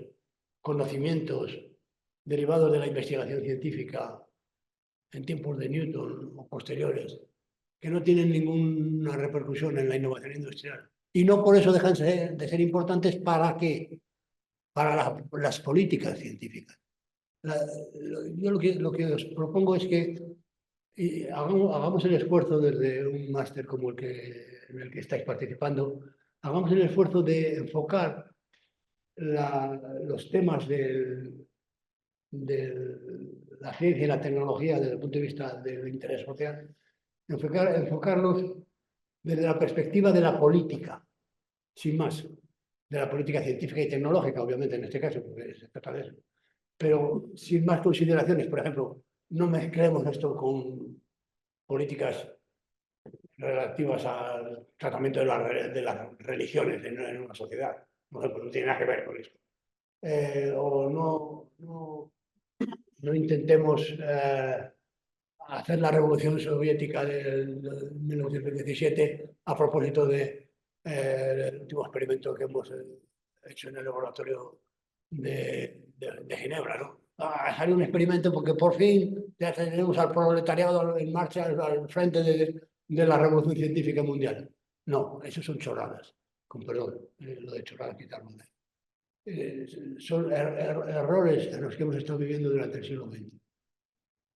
conocimientos derivados de la investigación científica en tiempos de Newton o posteriores, que no tienen ninguna repercusión en la innovación industrial. Y no por eso dejan de ser importantes para las políticas científicas. Yo lo que os propongo es que hagamos el esfuerzo desde un máster como en el que estáis participando, hagamos el esfuerzo de enfocar los temas de la ciencia y la tecnología desde el punto de vista del interés social, enfocarlos desde la perspectiva de la política, sin más, de la política científica y tecnológica, obviamente en este caso, porque se trata de eso, pero sin más consideraciones. Por ejemplo, no mezclemos esto con políticas relativas al tratamiento de las religiones en una sociedad. Por ejemplo, no tiene nada que ver con eso. O no intentemos hacer la revolución soviética del 1917 a propósito del último experimento que hemos hecho en el laboratorio de Ginebra, ¿no? Salió un experimento porque por fin ya tenemos al proletariado en marcha al frente de la revolución científica mundial. No, eso son chorradas, con perdón, lo de chorradas quitarlo de son errores en los que hemos estado viviendo durante el siglo XX.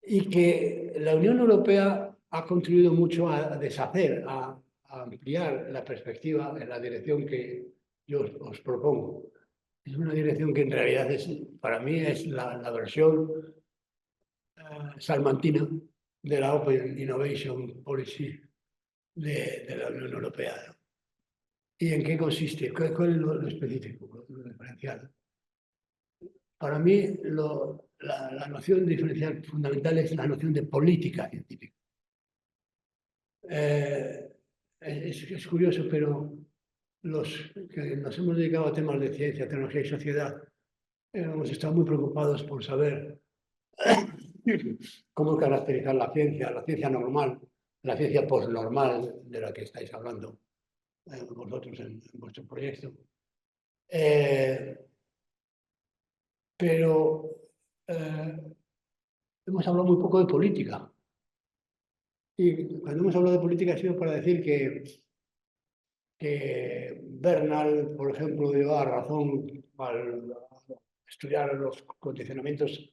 Y que la Unión Europea ha contribuido mucho a deshacer, a ampliar la perspectiva en la dirección que yo os propongo. Es una dirección que en realidad para mí es la versión salmantina de la Open Innovation Policy de la Unión Europea. ¿Y en qué consiste? ¿Cuál es lo específico, lo diferencial? Para mí, la noción diferencial fundamental es la noción de política científica. Es curioso, pero los que nos hemos dedicado a temas de ciencia, tecnología y sociedad, hemos estado muy preocupados por saber cómo caracterizar la ciencia normal, la ciencia postnormal de la que estáis hablando vosotros en vuestro proyecto. Pero hemos hablado muy poco de política. Y cuando hemos hablado de política ha sido para decir que Bernal, por ejemplo, llevaba razón al estudiar los condicionamientos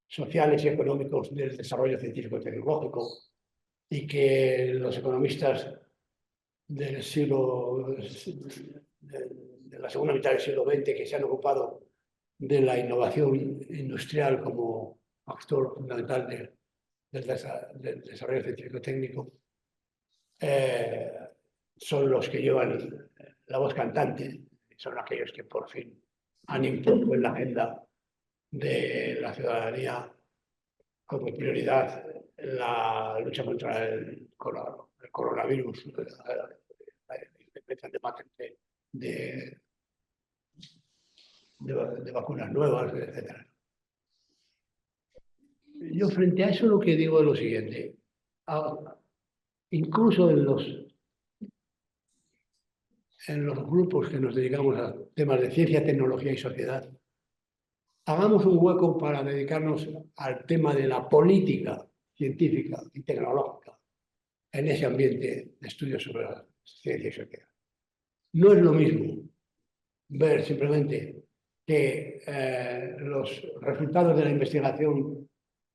sociales y económicos del desarrollo científico-tecnológico y que los economistas del de la segunda mitad del siglo XX que se han ocupado de la innovación industrial como factor fundamental del desarrollo científico-técnico, son los que llevan la voz cantante, son aquellos que por fin han impuesto en la agenda de la ciudadanía como prioridad la lucha contra el coronavirus, de vacunas nuevas, etc. Yo frente a eso lo que digo es lo siguiente. Incluso en los grupos que nos dedicamos a temas de ciencia, tecnología y sociedad, hagamos un hueco para dedicarnos al tema de la política científica y tecnológica en ese ambiente de estudios sobre la ciencia y sociedad. No es lo mismo ver simplemente que los resultados de la investigación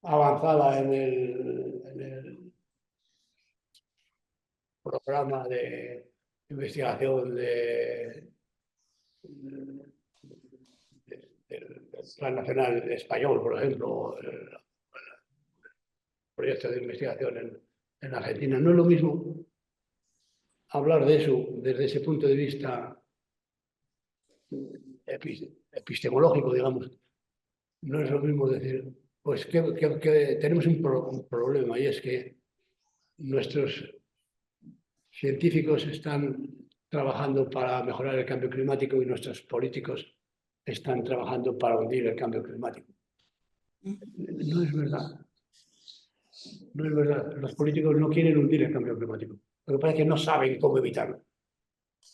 avanzada en el programa de investigación del Plan Nacional Español, por ejemplo, el proyecto de investigación en Argentina. No es lo mismo hablar de eso desde ese punto de vista epistemológico, digamos. No es lo mismo decir, pues que tenemos un problema, y es que nuestros científicos están trabajando para mejorar el cambio climático y nuestros políticos están trabajando para hundir el cambio climático. No es verdad. No es verdad. Los políticos no quieren hundir el cambio climático. Lo que pasa es que no saben cómo evitarlo.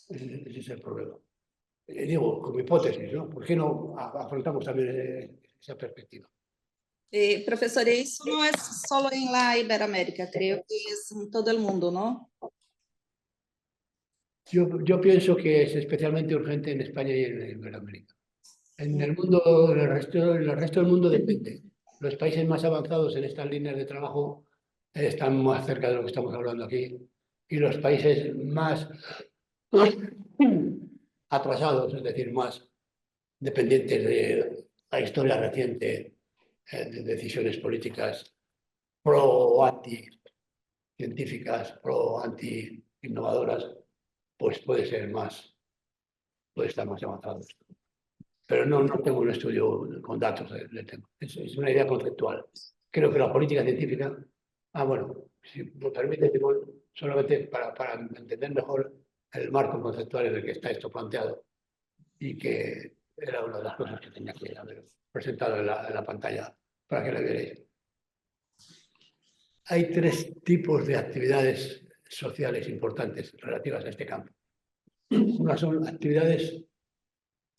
Ese es el problema. Digo, como hipótesis, ¿no? ¿Por qué no afrontamos también esa perspectiva? Professor, isso não é só em la Iberoamérica, creo que es en todo el mundo, ¿no? Yo pienso que es especialmente urgente en España y en Iberoamérica. En el mundo, en el resto del mundo depende. Los países más avanzados en estas líneas de trabajo están más cerca de lo que estamos hablando aquí. Y los países más atrasados, es decir, más dependientes de la historia reciente de decisiones políticas pro o anti científicas, pro o anti innovadoras, pues puede estar más avanzado. Pero no tengo un estudio con datos del tema. Es una idea conceptual. Creo que la política científica... bueno, si me permite, solamente para entender mejor el marco conceptual en el que está esto planteado y que era una de las cosas que tenía que haber presentado en la pantalla para que la vierais. Hay 3 tipos de actividades sociales importantes relativas a este campo. Una son actividades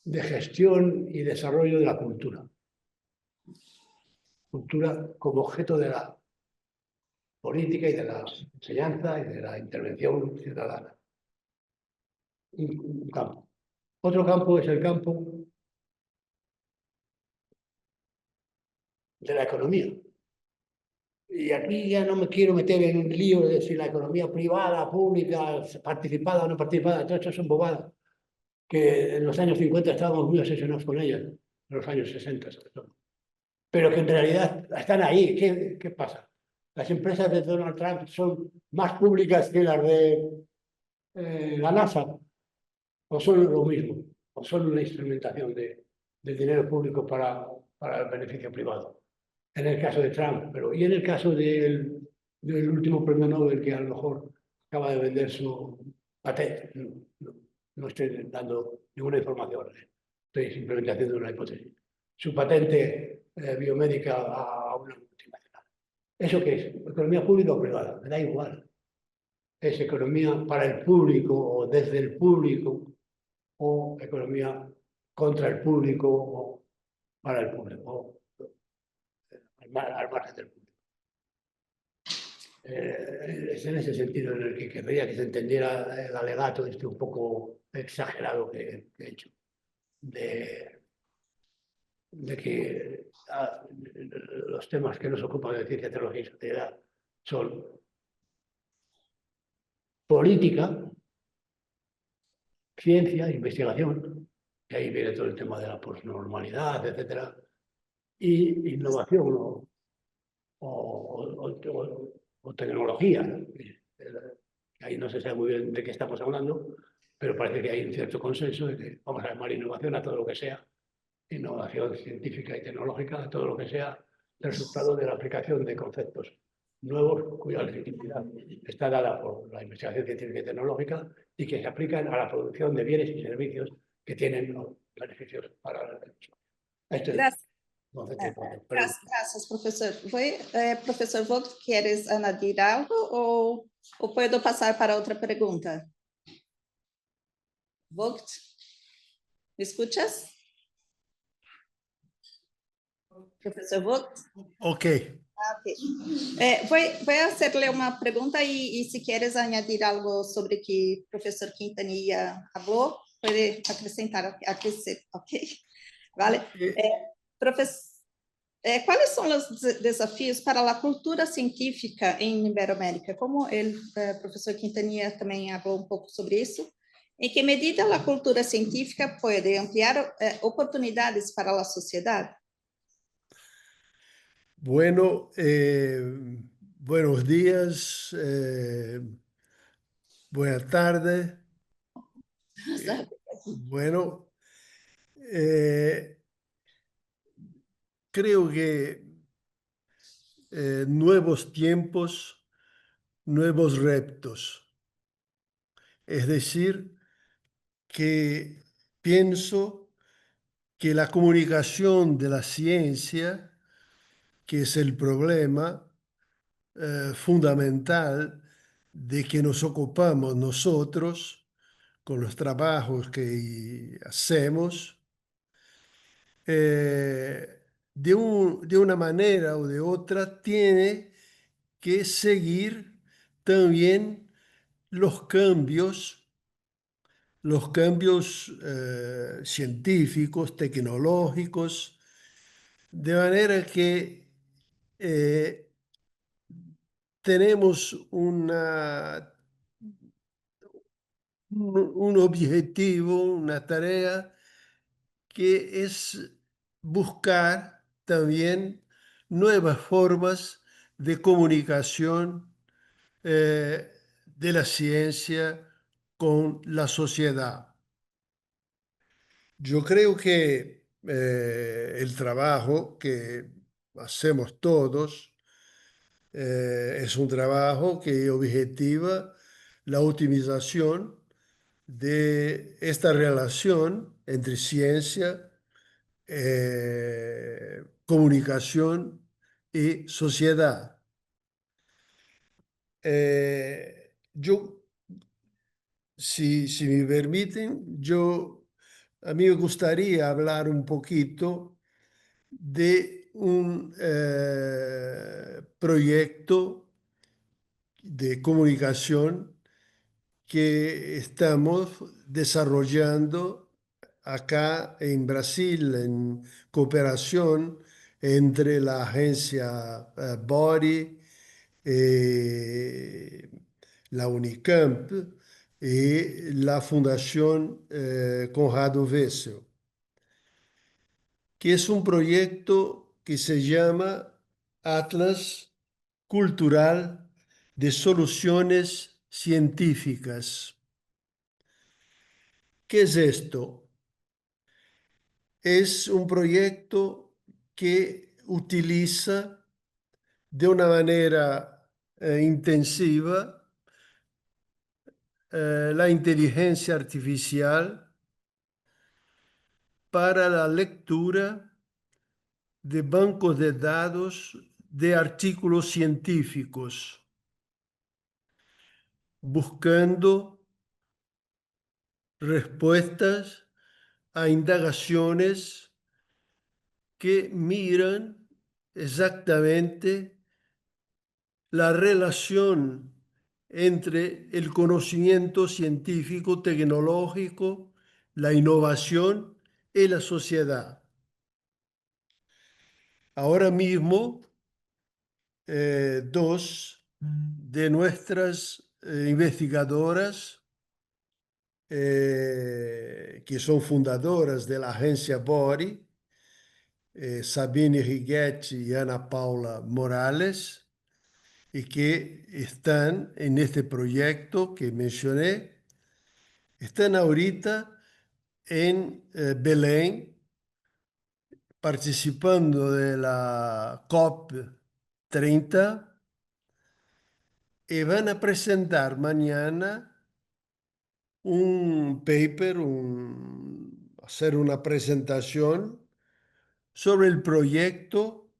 de gestión y desarrollo de la cultura. Cultura como objeto de la política y de la enseñanza y de la intervención ciudadana. Un campo. Otro campo es el campo de la economía. Y aquí ya no me quiero meter en un lío de si la economía privada, pública, participada o no participada, todo esto son bobadas, que en los años 50 estábamos muy obsesionados con ellas, en los años 60 sobre todo. Pero que en realidad están ahí. ¿Qué pasa? Las empresas de Donald Trump son más públicas que las de la NASA, o son lo mismo, o son una instrumentación del dinero público para el beneficio privado. En el caso de Trump, y en el caso del último premio Nobel, que a lo mejor acaba de vender su patente. No estoy dando ninguna información, estoy simplemente haciendo una hipótesis. Su patente biomédica a una multinacional. ¿Eso qué es? ¿Economía pública o privada? Me da igual. Es economía para el público o desde el público, o economía contra el público o para el público, o al margen del público. Es en ese sentido en el que querría que se entendiera el alegato este un poco exagerado que he hecho, de que los temas que nos ocupan de ciencia, tecnología y sociedad son política, ciencia, investigación, que ahí viene todo el tema de la posnormalidad, etcétera, y innovación o tecnología, ¿no? Ahí no se sabe muy bien de qué estamos hablando, pero parece que hay un cierto consenso de que vamos a llamar innovación a todo lo que sea, innovación científica y tecnológica, a todo lo que sea resultado de la aplicación de conceptos nuevos cuya legitimidad está dada por la investigación científica y tecnológica y que se aplican a la producción de bienes y servicios que tienen beneficios para la persona. Gracias. Gracias, profesor. Profesor Vogt, ¿quieres añadir algo o puedo pasar para otra pregunta? Vogt, ¿me escuchas? Profesor Vogt. Ok. Voy a hacerle una pregunta y si quieres añadir algo sobre que el profesor Quintanilla habló, puede acrescentar, ok? Vale. ¿Cuáles son los desafíos para la cultura científica en Iberoamérica? Como el profesor Quintanilla también habló un poco sobre eso. ¿En qué medida la cultura científica puede ampliar oportunidades para la sociedad? Bueno, buenos días, buenas tardes. Bueno, creo que nuevos tiempos, nuevos retos. Es decir, que pienso que la comunicación de la ciencia, que es el problema fundamental de que nos ocupamos nosotros con los trabajos que hacemos, de una manera o de otra tiene que seguir también los cambios científicos, tecnológicos, de manera que tenemos un objetivo, una tarea que es buscar también nuevas formas de comunicación de la ciencia con la sociedad. Yo creo que el trabajo que hacemos todos es un trabajo que objetiva la optimización de esta relación entre ciencia, comunicación y sociedad. Yo, si me permiten, a mí me gustaría hablar un poquito de un proyecto de comunicación que estamos desarrollando acá en Brasil en cooperación entre la agencia Body, la Unicamp y la Fundación Conrado Wessel, que es un proyecto que se llama Atlas Cultural de Soluciones Científicas. ¿Qué es esto? Es un proyecto que utiliza de una manera intensiva la inteligencia artificial para la lectura de bancos de datos de artículos científicos, buscando respuestas a indagaciones que miran exactamente la relación entre el conocimiento científico, tecnológico, la innovación y la sociedad. Ahora mismo, dos de nuestras investigadoras, que son fundadoras de la agencia Body, Sabine Righetti y Ana Paula Morales, y que están en este proyecto que mencioné, están ahorita en Belén participando de la COP30 y van a presentar mañana un paper, hacer una presentación sobre el proyecto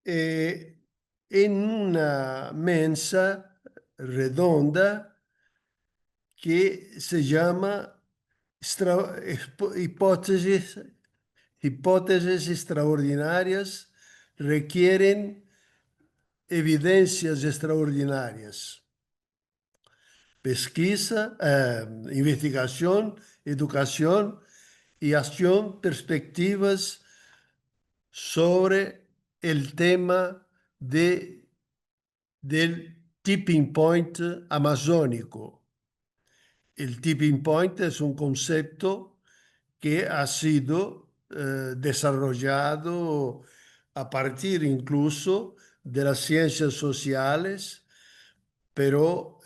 en una mesa redonda que se llama hipótesis extraordinarias requieren evidencias extraordinarias. Pesquisa, investigación, educación y acción, perspectivas sobre el tema del tipping point amazónico. El tipping point es un concepto que ha sido desarrollado a partir incluso de las ciencias sociales, pero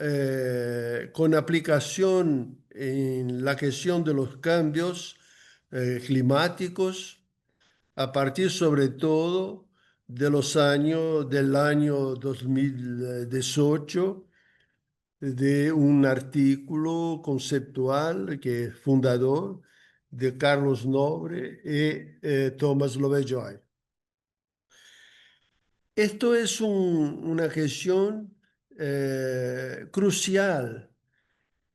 con aplicación en la cuestión de los cambios climáticos, a partir sobre todo del año 2018, de un artículo conceptual que es fundador de Carlos Nobre y Thomas Lovejoy. Esto es una cuestión crucial,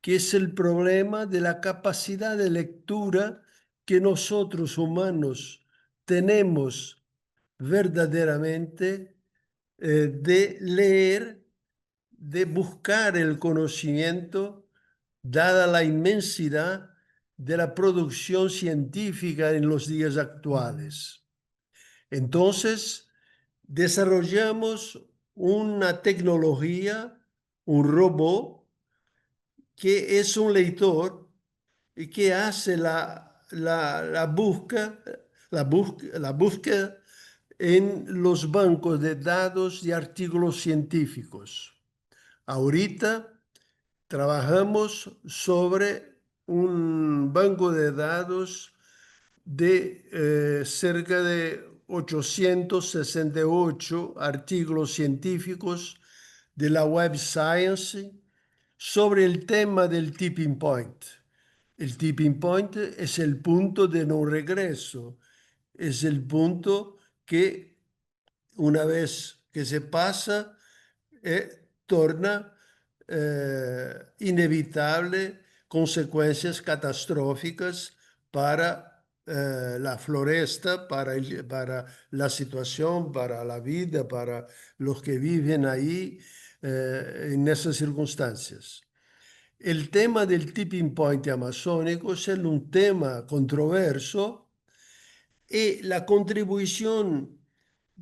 que es el problema de la capacidad de lectura que nosotros humanos tenemos verdaderamente de leer, de buscar el conocimiento, dada la inmensidad de la producción científica en los días actuales. Entonces, desarrollamos una tecnología, un robot, que es un lector y que hace la búsqueda en los bancos de datos de artículos científicos. Ahorita trabajamos sobre un banco de datos de cerca de 868 artículos científicos de la Web Science sobre el tema del tipping point. El tipping point es el punto de no regreso, es el punto que una vez que se pasa, torna inevitable consecuencias catastróficas para la floresta, para la situación, para la vida, para los que viven ahí en esas circunstancias. El tema del tipping point amazónico es un tema controverso y la contribución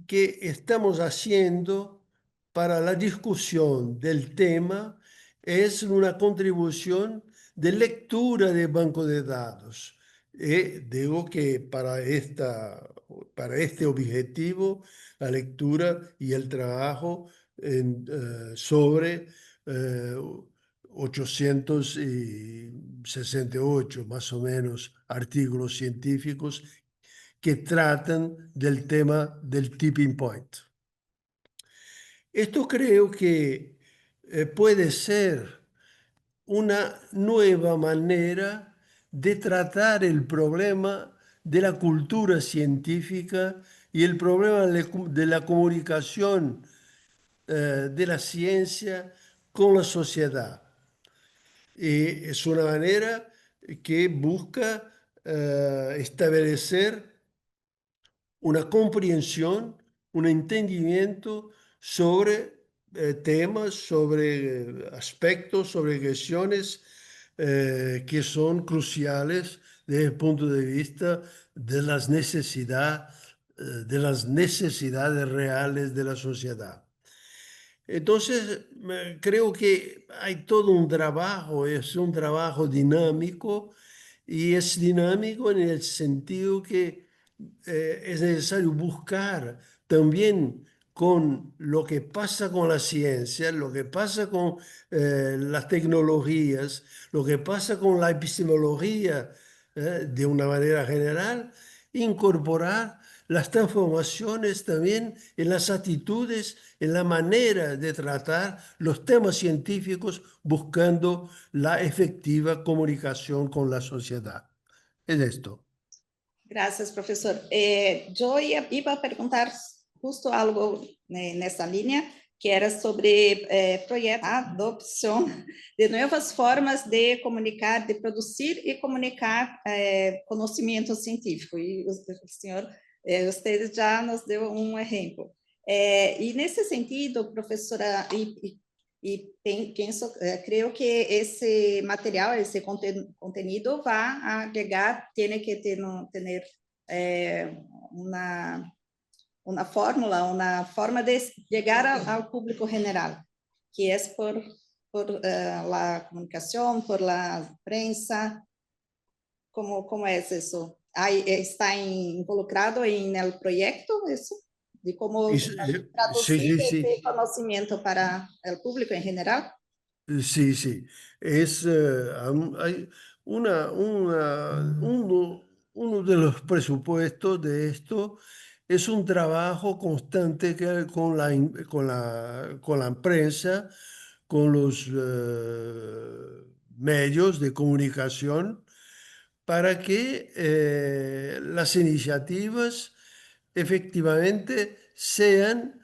que estamos haciendo para la discusión del tema es una contribución de lectura de banco de datos. Digo que para este objetivo, la lectura y el trabajo sobre 868 más o menos artículos científicos que tratan del tema del tipping point. Esto creo que puede ser una nueva manera de tratar el problema de la cultura científica y el problema de la comunicación de la ciencia con la sociedad. Y es una manera que busca establecer una comprensión, un entendimiento sobre temas, sobre aspectos, sobre cuestiones que son cruciales desde el punto de vista de las necesidades reales de la sociedad. Entonces, creo que hay todo un trabajo, es un trabajo dinámico y es dinámico en el sentido que es necesario buscar también con lo que pasa con la ciencia, lo que pasa con las tecnologías, lo que pasa con la epistemología de una manera general, incorporar las transformaciones también en las actitudes, en la manera de tratar los temas científicos, buscando la efectiva comunicación con la sociedad. Es esto. Gracias, profesor. Yo iba a preguntar justo algo en esta línea, que era sobre adopción de nuevas formas de comunicar, de producir y comunicar conocimiento científico. Y el señor, ustedes ya nos dio un ejemplo. Y en ese sentido, profesora, pienso, creo que ese material, ese contenido va a agregar, tiene que tener una fórmula, una forma de llegar al público general, que es por la comunicación, por la prensa. ¿Cómo es eso? ¿Está involucrado en el proyecto eso? De cómo traducir ese conocimiento para el público en general. Sí, sí. Hay uno de los presupuestos de esto es un trabajo constante con la prensa, con los medios de comunicación, para que las iniciativas efectivamente sean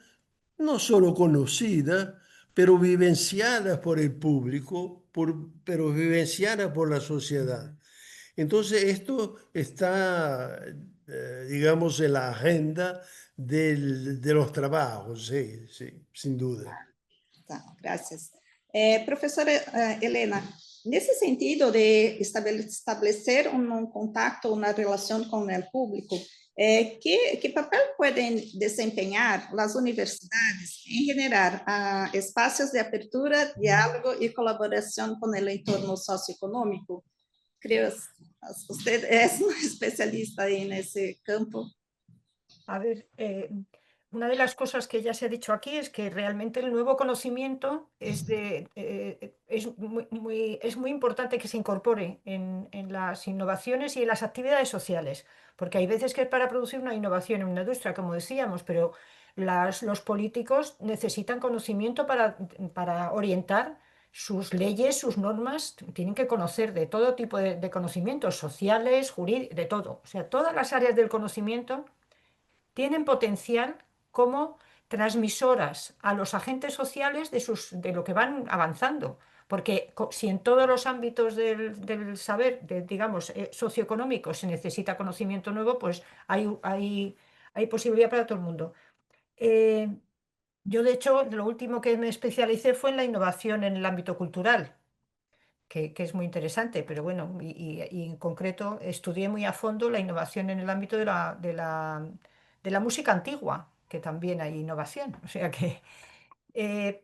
no solo conocidas, pero vivenciadas por el público, pero vivenciadas por la sociedad. Entonces, esto está digamos, en la agenda de los trabajos, sí, sí, sin duda. Tá, graças. Professora Helena, nesse sentido de estabelecer um contato, uma relação com o público, que papel podem desempenhar as universidades em generar espaços de abertura, diálogo e colaboração com o entorno socioeconômico? Creo, usted es un especialista ahí en ese campo. A ver, una de las cosas que ya se ha dicho aquí es que realmente el nuevo conocimiento es muy importante que se incorpore en las innovaciones y en las actividades sociales, porque hay veces que es para producir una innovación en una industria, como decíamos, pero los políticos necesitan conocimiento para orientar sus leyes, sus normas, tienen que conocer de todo tipo de conocimientos sociales, jurídicos, de todo. O sea, todas las áreas del conocimiento tienen potencial como transmisoras a los agentes sociales de lo que van avanzando. Porque si en todos los ámbitos del saber, digamos, socioeconómico, se necesita conocimiento nuevo, pues hay posibilidad para todo el mundo. Yo, de hecho, lo último que me especialicé fue en la innovación en el ámbito cultural, que es muy interesante, pero bueno, y en concreto estudié muy a fondo la innovación en el ámbito de la música antigua, que también hay innovación. O sea que,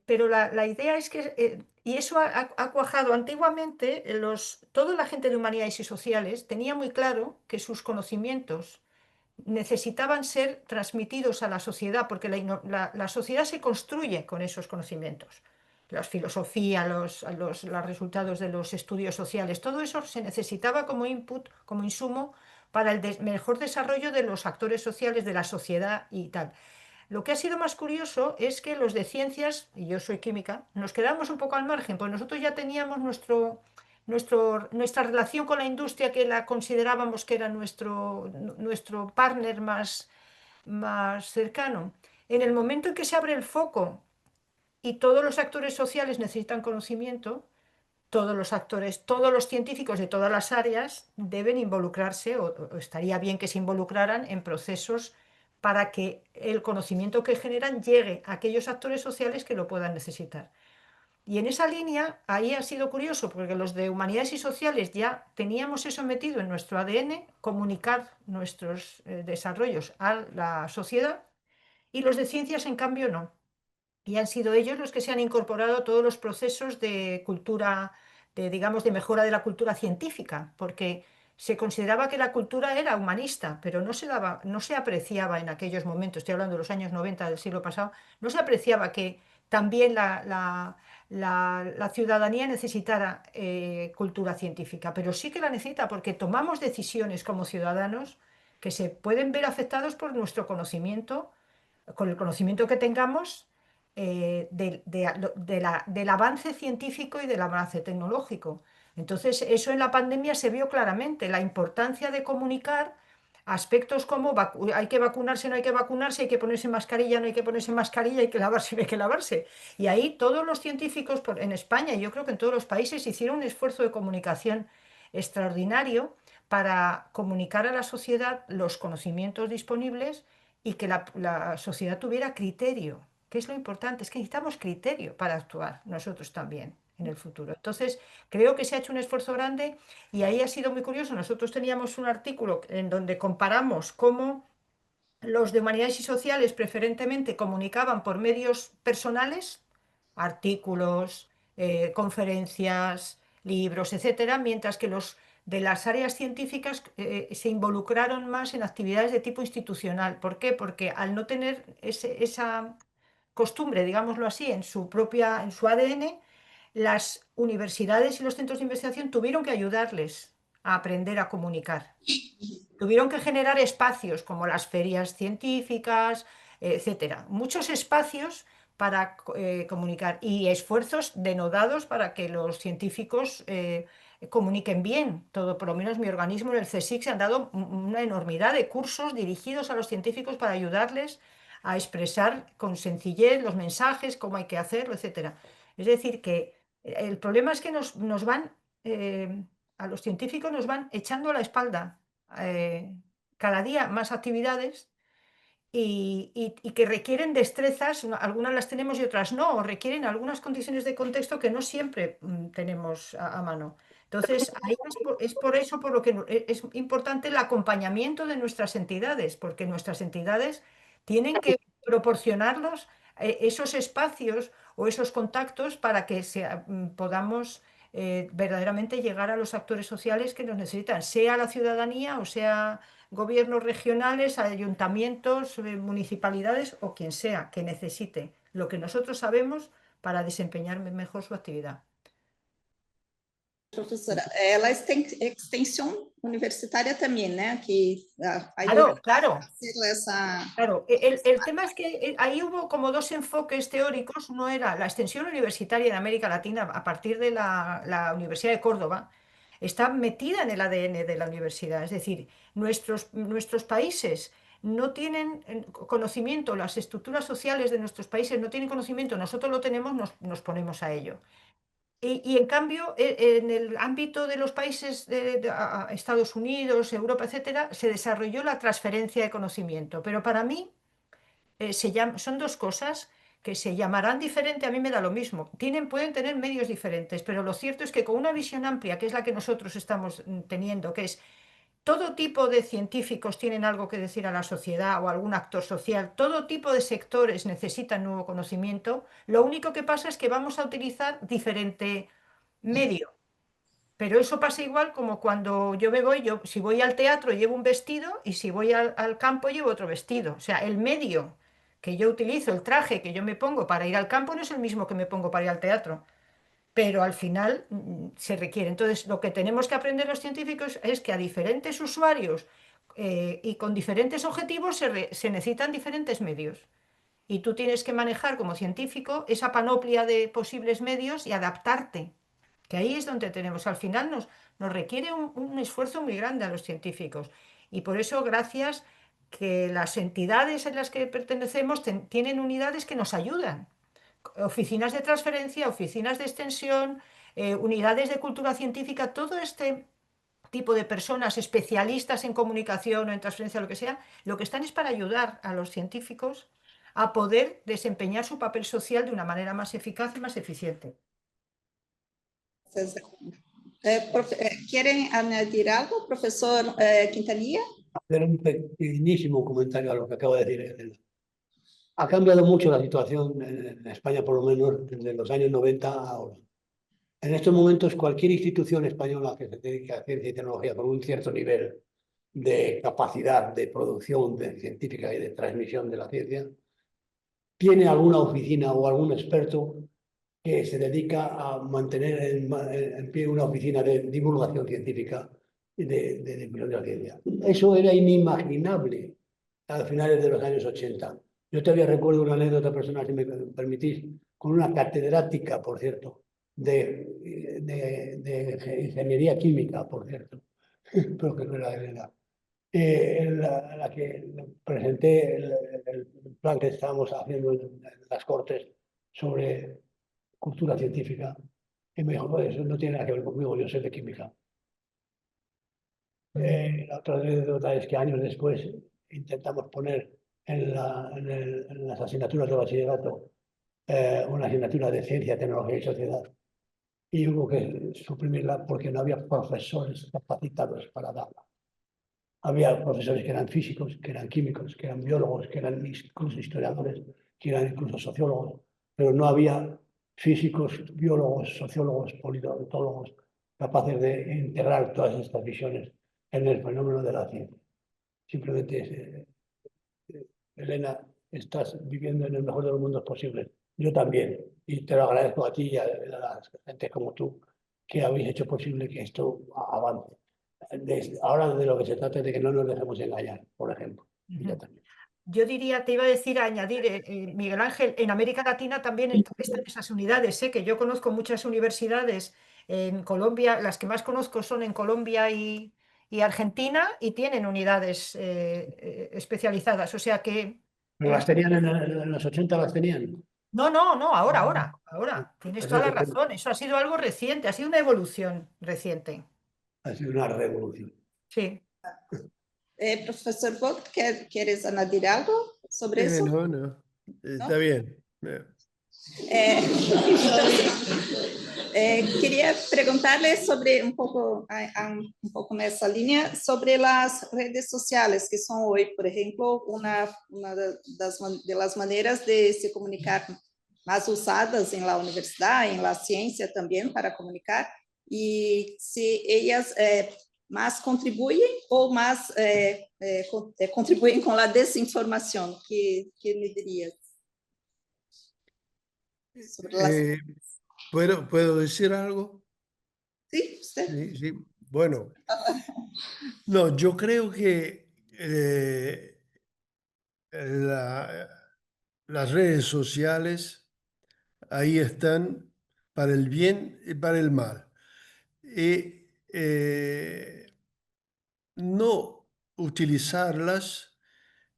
pero la idea es que, y eso ha cuajado antiguamente, toda la gente de humanidades y sociales tenía muy claro que sus conocimientos necesitaban ser transmitidos a la sociedad, porque la sociedad se construye con esos conocimientos. La filosofía, los resultados de los estudios sociales, todo eso se necesitaba como input, como insumo para el mejor desarrollo de los actores sociales de la sociedad y tal. Lo que ha sido más curioso es que los de ciencias, y yo soy química, nos quedamos un poco al margen, pues nosotros ya teníamos nuestra relación con la industria, que la considerábamos que era nuestro partner más cercano. En el momento en que se abre el foco y todos los actores sociales necesitan conocimiento, todos los actores, todos los científicos de todas las áreas deben involucrarse, o estaría bien que se involucraran en procesos para que el conocimiento que generan llegue a aquellos actores sociales que lo puedan necesitar. Y en esa línea, ahí ha sido curioso, porque los de humanidades y sociales ya teníamos eso metido en nuestro ADN, comunicar nuestros desarrollos a la sociedad, y los de ciencias, en cambio, no. Y han sido ellos los que se han incorporado a todos los procesos de cultura, digamos, de mejora de la cultura científica, porque se consideraba que la cultura era humanista, pero no se apreciaba en aquellos momentos, estoy hablando de los años 90 del siglo pasado, no se apreciaba que también la ciudadanía necesitara cultura científica, pero sí que la necesita, porque tomamos decisiones como ciudadanos que se pueden ver afectados por nuestro conocimiento, con el conocimiento que tengamos del avance científico y del avance tecnológico. Entonces, eso en la pandemia se vio claramente, la importancia de comunicar aspectos como hay que vacunarse, no hay que vacunarse, hay que ponerse mascarilla, no hay que ponerse mascarilla, hay que lavarse, no hay que lavarse. Y ahí todos los científicos en España, y yo creo que en todos los países, hicieron un esfuerzo de comunicación extraordinario para comunicar a la sociedad los conocimientos disponibles y que la sociedad tuviera criterio, que es lo importante, es que necesitamos criterio para actuar nosotros también en el futuro. Entonces, creo que se ha hecho un esfuerzo grande y ahí ha sido muy curioso. Nosotros teníamos un artículo en donde comparamos cómo los de humanidades y sociales preferentemente comunicaban por medios personales, artículos, conferencias, libros, etcétera, mientras que los de las áreas científicas se involucraron más en actividades de tipo institucional. ¿Por qué? Porque al no tener esa costumbre, digámoslo así, en su ADN, las universidades y los centros de investigación tuvieron que ayudarles a aprender a comunicar. Tuvieron que generar espacios como las ferias científicas, etcétera. Muchos espacios para comunicar y esfuerzos denodados para que los científicos comuniquen bien. Todo, por lo menos mi organismo, en el CSIC, se han dado una enormidad de cursos dirigidos a los científicos para ayudarles a expresar con sencillez los mensajes, cómo hay que hacerlo, etcétera. Es decir, que el problema es que a los científicos nos van echando a la espalda cada día más actividades y que requieren destrezas, algunas las tenemos y otras no, o requieren algunas condiciones de contexto que no siempre tenemos a mano. Entonces, ahí es por eso por lo que es importante el acompañamiento de nuestras entidades, porque nuestras entidades tienen que proporcionarlos esos espacios o esos contactos para que podamos verdaderamente llegar a los actores sociales que nos necesitan, sea la ciudadanía o sea gobiernos regionales, ayuntamientos, municipalidades o quien sea que necesite lo que nosotros sabemos para desempeñar mejor su actividad. Professora, la extensión universitaria también, ¿no? Que Claro, claro. Esa... Claro, el tema es que ahí hubo como dos enfoques teóricos. Uno era la extensión universitaria en América Latina a partir de la Universidad de Córdoba. Está metida en el ADN de la universidad. Es decir, nuestros países no tienen conocimiento, las estructuras sociales de nuestros países no tienen conocimiento, nosotros lo tenemos, nos ponemos a ello. Y en cambio, en el ámbito de los países de Estados Unidos, Europa, etcétera, se desarrolló la transferencia de conocimiento. Pero para mí son dos cosas que se llamarán diferente, a mí me da lo mismo. Pueden tener medios diferentes, pero lo cierto es que con una visión amplia, que es la que nosotros estamos teniendo, que es todo tipo de científicos tienen algo que decir a la sociedad o a algún actor social, todo tipo de sectores necesitan nuevo conocimiento, lo único que pasa es que vamos a utilizar diferente medio. Pero eso pasa igual como cuando si voy al teatro llevo un vestido y si voy al campo llevo otro vestido. O sea, el medio que yo utilizo, el traje que yo me pongo para ir al campo no es el mismo que me pongo para ir al teatro, pero al final se requiere. Entonces, lo que tenemos que aprender los científicos es que a diferentes usuarios y con diferentes objetivos se necesitan diferentes medios. Y tú tienes que manejar como científico esa panoplia de posibles medios y adaptarte, que ahí es donde tenemos. Al final nos requiere un esfuerzo muy grande a los científicos. Y por eso, gracias que las entidades en las que pertenecemos tienen unidades que nos ayudan. Oficinas de transferencia, oficinas de extensión, unidades de cultura científica, todo este tipo de personas especialistas en comunicación o en transferencia, lo que sea, lo que están es para ayudar a los científicos a poder desempeñar su papel social de una manera más eficaz y más eficiente. ¿Quieren añadir algo, profesor Quintanilla? Hacer un pequeñísimo comentario a lo que acabo de decir, Elena. Ha cambiado mucho la situación en España, por lo menos desde los años 90 a ahora. En estos momentos, cualquier institución española que se dedique a ciencia y tecnología con un cierto nivel de capacidad de producción científica y de transmisión de la ciencia, tiene alguna oficina o algún experto que se dedica a mantener en pie una oficina de divulgación científica de difusión de la ciencia. Eso era inimaginable a finales de los años 80. Yo todavía recuerdo una anécdota personal, si me permitís, con una catedrática, por cierto, de ingeniería química, por cierto, pero que no era Elena, la que presenté el plan que estábamos haciendo en las Cortes sobre cultura científica, y me dijo, eso no tiene nada que ver conmigo, yo soy de química. La otra anécdota es que años después intentamos poner en las asignaturas de bachillerato una asignatura de ciencia, tecnología y sociedad, y hubo que suprimirla porque no había profesores capacitados para darla. Había profesores que eran físicos, que eran químicos, que eran biólogos, que eran incluso historiadores, que eran incluso sociólogos, pero no había físicos, biólogos, sociólogos, politólogos capaces de integrar todas estas visiones en el fenómeno de la ciencia. Simplemente, Elena, estás viviendo en el mejor de los mundos posibles. Yo también. Y te lo agradezco a ti y a la gente como tú que habéis hecho posible que esto avance. Ahora de lo que se trata es de que no nos dejemos engañar, por ejemplo. Yo diría, te iba a decir, a añadir, Miguel Ángel, en América Latina también están esas unidades, que yo conozco muchas universidades en Colombia, las que más conozco son en Colombia y Argentina, y tienen unidades especializadas, o sea que... ¿Pero las tenían en los 80, las tenían? No, ahora. Tienes toda la razón, eso ha sido algo reciente, ha sido una evolución reciente. Ha sido una revolución. Sí. Profesor Vogt, ¿quieres añadir algo sobre eso? No, está bien. Quería preguntarle sobre un poco en esa línea, sobre las redes sociales, que son hoy, por ejemplo, una de las maneras de se comunicar más usadas en la universidad, en la ciencia también para comunicar, y si ellas más contribuyen o más contribuyen con la desinformación. ¿Qué me dirías? Sobre las... ¿Puedo decir algo? Sí, usted. Sí, sí. Bueno, no, yo creo que las redes sociales ahí están para el bien y para el mal. Y no utilizarlas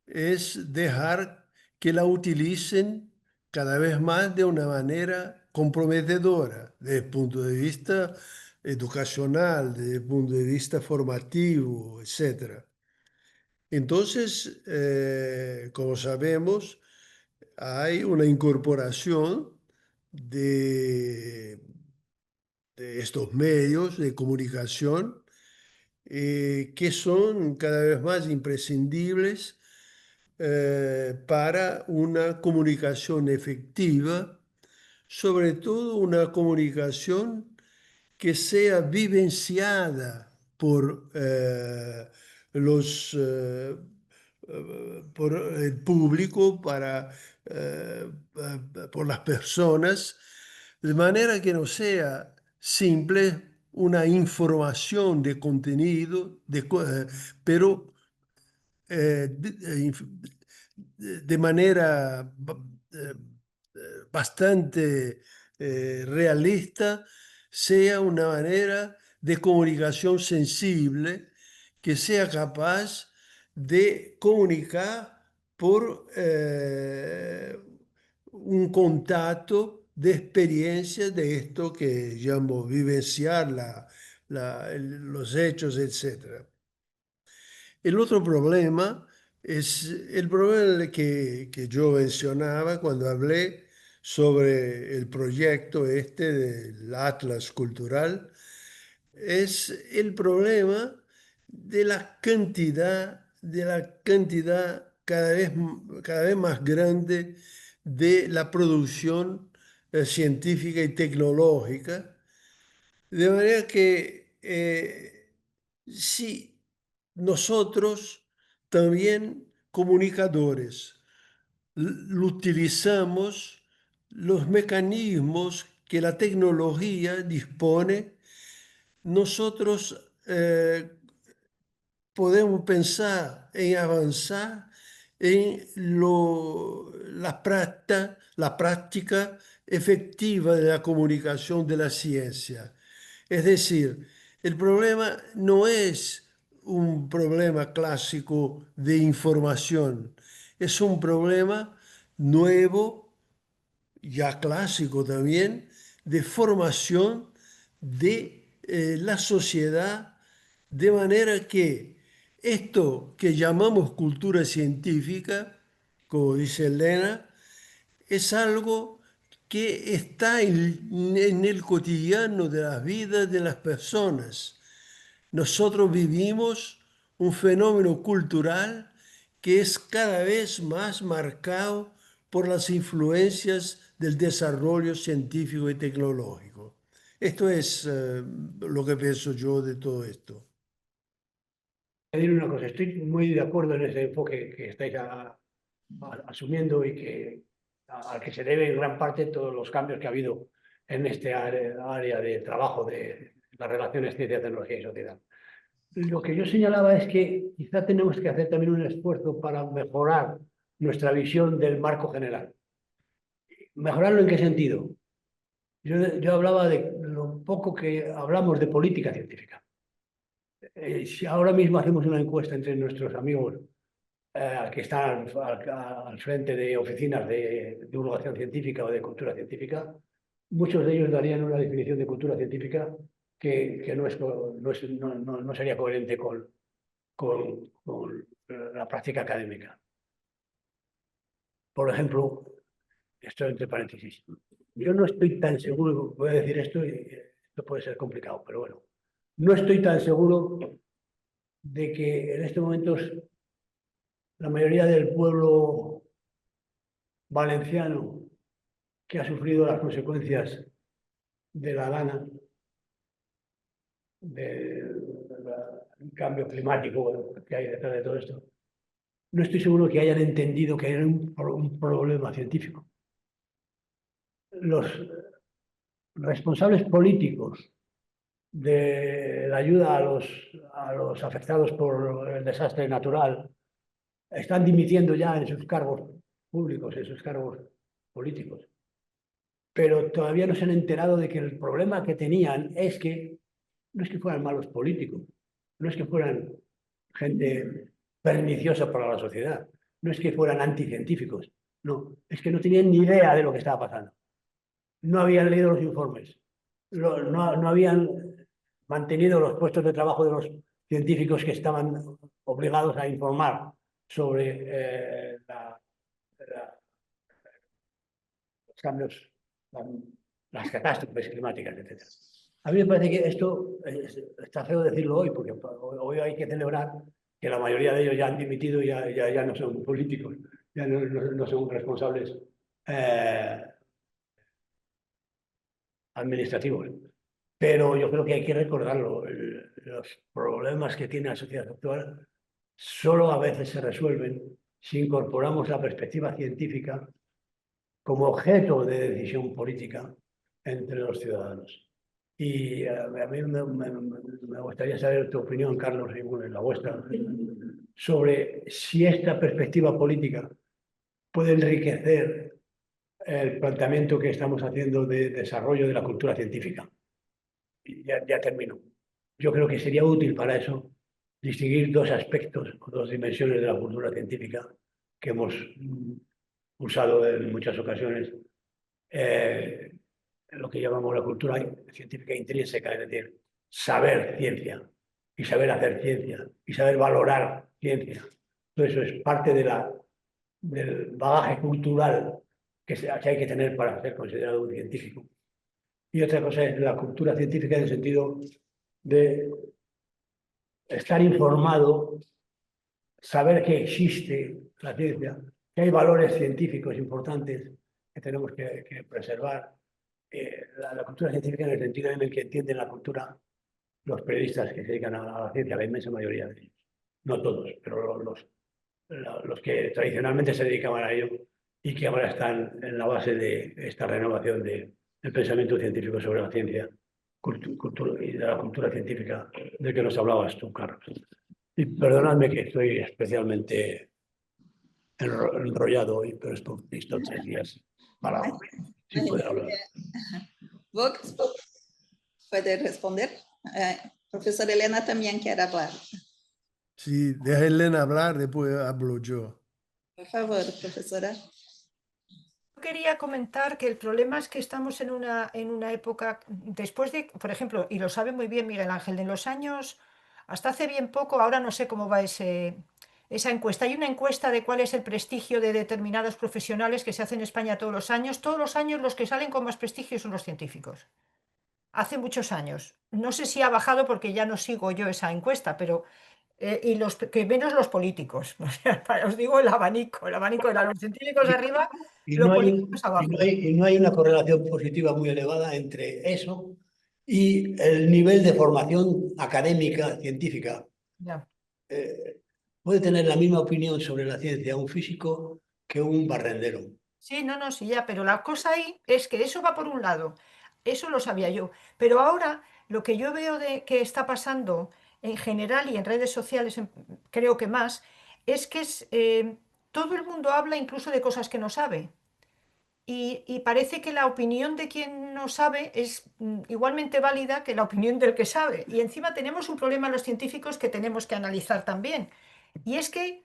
es dejar que la utilicen cada vez más de una manera comprometedora desde el punto de vista educacional, desde el punto de vista formativo, etc. Entonces, como sabemos, hay una incorporación de, de estos medios de comunicación que son cada vez más imprescindibles para una comunicación efectiva, sobre todo una comunicación que sea vivenciada por el público, por las personas, de manera que no sea simple una información de contenido, pero de manera bastante realista, sea una manera de comunicación sensible que sea capaz de comunicar por un contacto de experiencia de esto que llamo vivenciar los hechos, etc. El otro problema es el problema que yo mencionaba cuando hablé sobre el proyecto este del Atlas Cultural, es el problema de la cantidad cada vez más grande de la producción científica y tecnológica, de manera que si nosotros también comunicadores utilizamos los mecanismos que la tecnología dispone, nosotros podemos pensar en avanzar en la práctica efectiva de la comunicación de la ciencia. Es decir, el problema no es un problema clásico de información, es un problema nuevo, ya clásico también, de formación de la sociedad, de manera que esto que llamamos cultura científica, como dice Elena, es algo que está en el cotidiano de las vidas de las personas. Nosotros vivimos un fenómeno cultural que es cada vez más marcado por las influencias del desarrollo científico y tecnológico. Esto es lo que pienso yo de todo esto. Decir una cosa, estoy muy de acuerdo en ese enfoque que estáis asumiendo y al que se debe en gran parte todos los cambios que ha habido en este área de trabajo de las relaciones ciencia, tecnología y sociedad. Lo que yo señalaba es que quizá tenemos que hacer también un esfuerzo para mejorar nuestra visión del marco general. ¿Mejorarlo en qué sentido? Yo hablaba de lo poco que hablamos de política científica. Si ahora mismo hacemos una encuesta entre nuestros amigos que están al frente de oficinas de divulgación científica o de cultura científica, muchos de ellos darían una definición de cultura científica que no sería coherente con la práctica académica. Por ejemplo, esto entre paréntesis, yo no estoy tan seguro, voy a decir esto y esto puede ser complicado, pero bueno, no estoy tan seguro de que en estos momentos la mayoría del pueblo valenciano que ha sufrido las consecuencias de la lana, del cambio climático que hay detrás de todo esto, no estoy seguro que hayan entendido que era un problema científico. Los responsables políticos de la ayuda a los afectados por el desastre natural están dimitiendo ya en sus cargos públicos, en sus cargos políticos. Pero todavía no se han enterado de que el problema que tenían es que no es que fueran malos políticos, no es que fueran gente perniciosa para la sociedad, no es que fueran anticientíficos, no, es que no tenían ni idea de lo que estaba pasando. No habían leído los informes, no habían mantenido los puestos de trabajo de los científicos que estaban obligados a informar sobre los cambios, las catástrofes climáticas, etc. A mí me parece que esto está feo decirlo hoy, porque hoy hay que celebrar que la mayoría de ellos ya han dimitido y ya no son políticos, ya no son responsables administrativos. Pero yo creo que hay que recordarlo. Los problemas que tiene la sociedad actual solo a veces se resuelven si incorporamos la perspectiva científica como objeto de decisión política entre los ciudadanos. Y a mí me gustaría saber tu opinión, Carlos, y bueno, la vuestra, sobre si esta perspectiva política puede enriquecer el planteamiento que estamos haciendo de desarrollo de la cultura científica. Ya termino. Yo creo que sería útil para eso distinguir dos aspectos, dos dimensiones de la cultura científica que hemos usado en muchas ocasiones. Lo que llamamos la cultura científica intrínseca, es decir, saber ciencia y saber hacer ciencia y saber valorar ciencia. Todo eso es parte del bagaje cultural que hay que tener para ser considerado un científico. Y otra cosa es la cultura científica en el sentido de estar informado, saber que existe la ciencia, que hay valores científicos importantes que tenemos que preservar. La cultura científica en el sentido en el que entienden la cultura los periodistas que se dedican a la ciencia, la inmensa mayoría de ellos. No todos, pero los que tradicionalmente se dedicaban a ello y que ahora están en la base de esta renovación del pensamiento científico sobre la ciencia y de la cultura científica de que nos hablabas tú, Carlos. Y perdonadme que estoy especialmente enrollado hoy, pero esto 3 días parado. Sí puede hablar. Vogt, ¿puede responder? Profesora Elena también quiere hablar. Sí, deja a Elena hablar, después hablo yo. Por favor, profesora. Yo quería comentar que el problema es que estamos en una época, después de, por ejemplo, y lo sabe muy bien Miguel Ángel, en los años, hasta hace bien poco, ahora no sé cómo va esa encuesta. Hay una encuesta de cuál es el prestigio de determinados profesionales que se hace en España todos los años. Todos los años los que salen con más prestigio son los científicos. Hace muchos años. No sé si ha bajado porque ya no sigo yo esa encuesta, pero y los que menos los políticos. O sea, os digo el abanico de los científicos arriba, los políticos abajo. Y no hay una correlación positiva muy elevada entre eso y el nivel de formación académica, científica. Ya. Puede tener la misma opinión sobre la ciencia un físico que un barrendero. Sí, no, sí, ya, pero la cosa ahí es que eso va por un lado, eso lo sabía yo, pero ahora lo que yo veo que está pasando en general y en redes sociales, creo que más, es que todo el mundo habla incluso de cosas que no sabe. Y parece que la opinión de quien no sabe es igualmente válida que la opinión del que sabe. Y encima tenemos un problema los científicos que tenemos que analizar también. Y es que,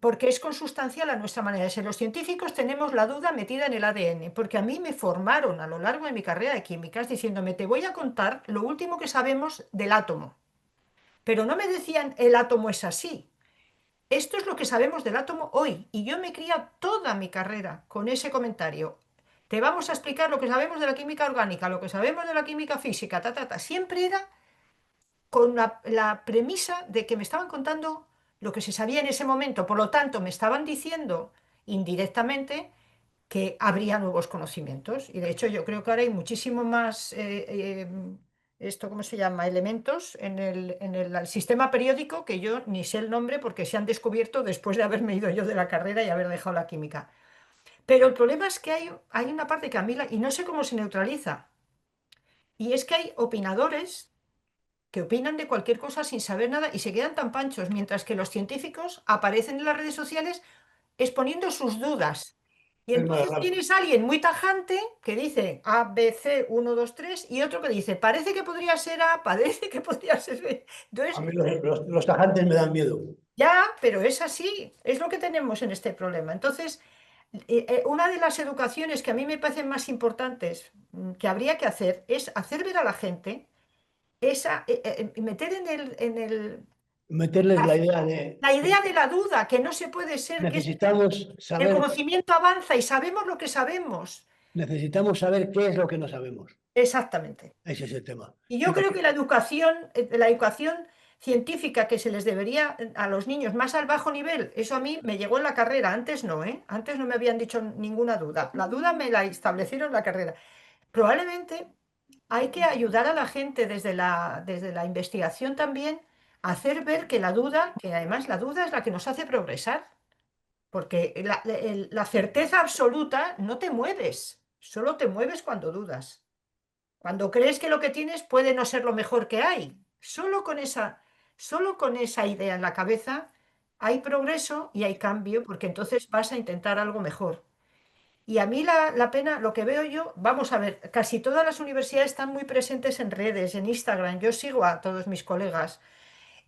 porque es consustancial a nuestra manera de ser, los científicos tenemos la duda metida en el ADN, porque a mí me formaron a lo largo de mi carrera de químicas diciéndome, te voy a contar lo último que sabemos del átomo. pero no me decían el átomo es así. Esto es lo que sabemos del átomo hoy. Y yo me cría toda mi carrera con ese comentario. Te vamos a explicar lo que sabemos de la química orgánica, lo que sabemos de la química física, ta, ta, ta. Siempre era con la premisa de que me estaban contando lo que se sabía en ese momento. Por lo tanto, me estaban diciendo indirectamente que habría nuevos conocimientos. Y de hecho yo creo que ahora hay muchísimo más, esto, ¿cómo se llama? Elementos en el sistema periódico que yo ni sé el nombre porque se han descubierto después de haberme ido yo de la carrera y haber dejado la química. Pero el problema es que hay una parte que a mí, y no sé cómo se neutraliza, y es que hay opinadores que opinan de cualquier cosa sin saber nada y se quedan tan panchos, mientras que los científicos aparecen en las redes sociales exponiendo sus dudas. Y Es más entonces rápido. tienes a alguien muy tajante que dice A, B, C, 1, 2, 3 y otro que dice, parece que podría ser A, parece que podría ser B. A Entonces, mí los tajantes me dan miedo. ya, pero es así, es lo que tenemos en este problema. Entonces, una de las educaciones que a mí me parecen más importantes que habría que hacer es hacer ver a la gente meter Meterles la idea de la idea de la duda, que no se puede ser, que necesitamos el saber, conocimiento avanza y sabemos lo que sabemos. necesitamos saber qué es lo que no sabemos. Exactamente. Ese es el tema. Y yo creo que la educación científica que se les debería a los niños más al bajo nivel, eso a mí me llegó en la carrera, antes no, ¿eh? Antes no me habían dicho ninguna duda. La duda me la establecieron en la carrera. Probablemente hay que ayudar a la gente desde la investigación también a hacer ver que la duda, que además la duda es la que nos hace progresar, porque la certeza absoluta no te mueves, solo te mueves cuando dudas. Cuando crees que lo que tienes puede no ser lo mejor que hay. Solo con esa idea en la cabeza hay progreso y hay cambio, porque entonces vas a intentar algo mejor. Y a mí la pena, lo que veo yo, vamos a ver, casi todas las universidades están muy presentes en redes, en Instagram. Yo sigo a todos mis colegas.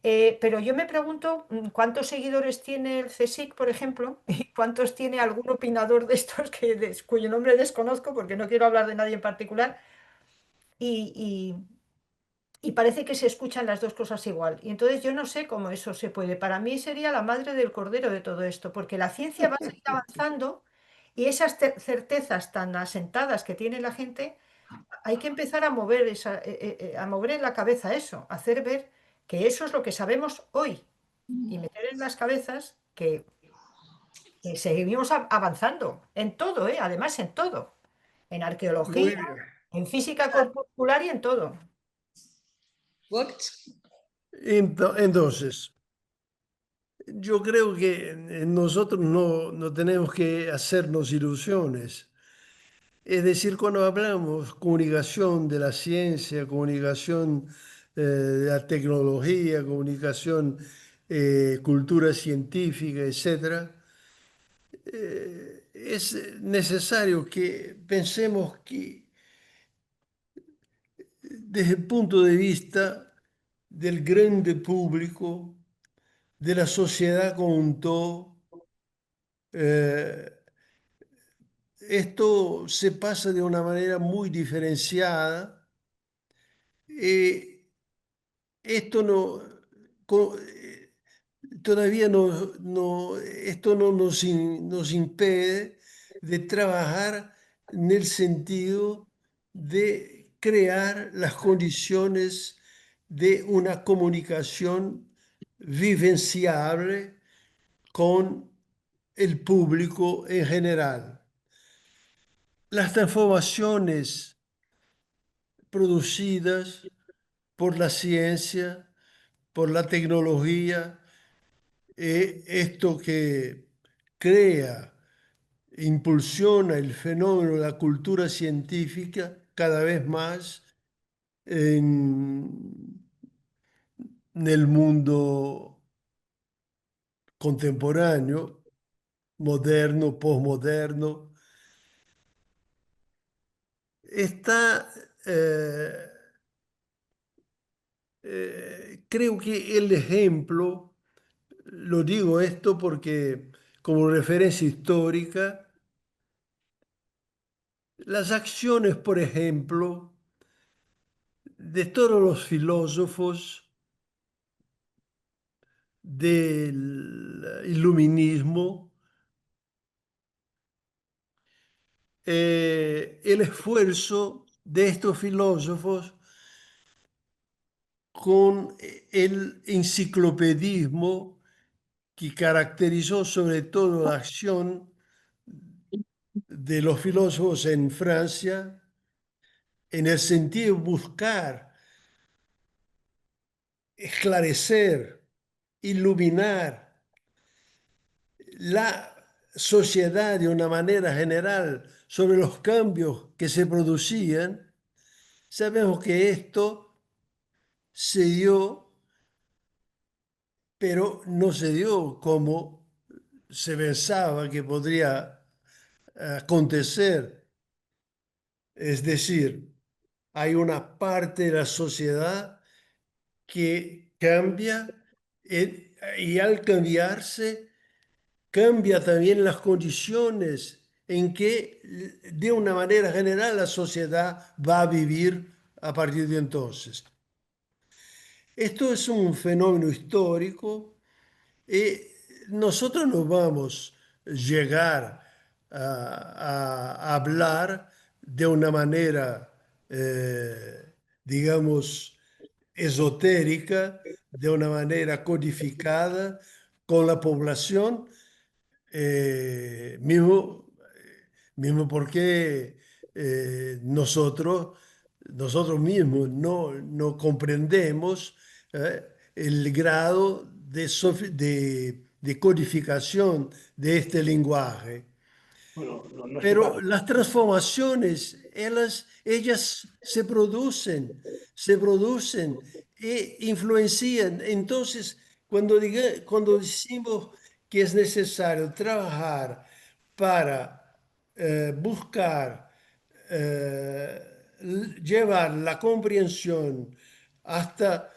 Pero yo me pregunto cuántos seguidores tiene el CSIC, por ejemplo, y cuántos tiene algún opinador de estos cuyo nombre desconozco porque no quiero hablar de nadie en particular. Y, y parece que se escuchan las dos cosas igual. Y entonces yo no sé cómo eso se puede. Para mí sería la madre del cordero de todo esto, porque la ciencia va a seguir avanzando y esas certezas tan asentadas que tiene la gente, hay que empezar a mover, a mover en la cabeza eso, hacer ver que eso es lo que sabemos hoy y meter en las cabezas que seguimos avanzando en todo, además en todo, en Muy arqueología, bien. en física corpuscular y en todo. Vogt. Entonces, yo creo que nosotros no tenemos que hacernos ilusiones. Es decir, cuando hablamos comunicación de la ciencia, comunicación de la tecnología, comunicación, cultura científica, etcétera, es necesario que pensemos que desde el punto de vista del grande público, de la sociedad como un todo, eh, esto se pasa de una manera muy diferenciada. Esto no, todavía esto no nos impide de trabajar en el sentido de crear las condiciones de una comunicación vivenciable con el público en general. Las transformaciones producidas por la ciencia, por la tecnología, esto que crea, impulsiona el fenómeno de la cultura científica cada vez más en, en el mundo contemporáneo, moderno, posmoderno, está, eh, creo que el ejemplo, lo digo esto porque como referencia histórica, las acciones, por ejemplo, de todos los filósofos del iluminismo, el esfuerzo de estos filósofos con el enciclopedismo que caracterizó sobre todo la acción de los filósofos en Francia, en el sentido de buscar, esclarecer, iluminar la sociedad de una manera general sobre los cambios que se producían. Sabemos que esto se dio, pero no se dio como se pensaba que podría acontecer. Es decir, hay una parte de la sociedad que cambia y al cambiarse, cambia también las condiciones en que de una manera general la sociedad va a vivir a partir de entonces. Esto es un fenómeno histórico y nosotros no vamos a llegar a hablar de una manera, digamos, esotérica, de una manera codificada con la población, mismo porque nosotros mismos no comprendemos el grado de codificación de este lenguaje. Bueno, no es tu Pero caso. las transformaciones, ellas se producen e influencian. Entonces, cuando decimos que es necesario trabajar para buscar llevar la comprensión hasta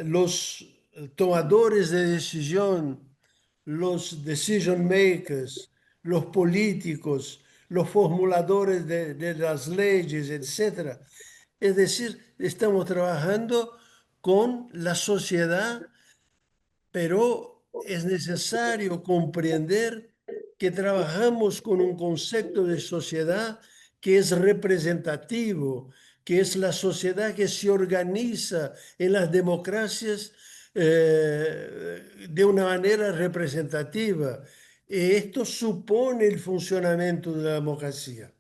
los tomadores de decisión, los decision makers, los políticos, los formuladores de las leyes, etc. Es decir, estamos trabajando con la sociedad, pero es necesario comprender que trabajamos con un concepto de sociedad que es representativo, que es la sociedad que se organiza en las democracias de una manera representativa. Esto supone el funcionamiento de la democracia.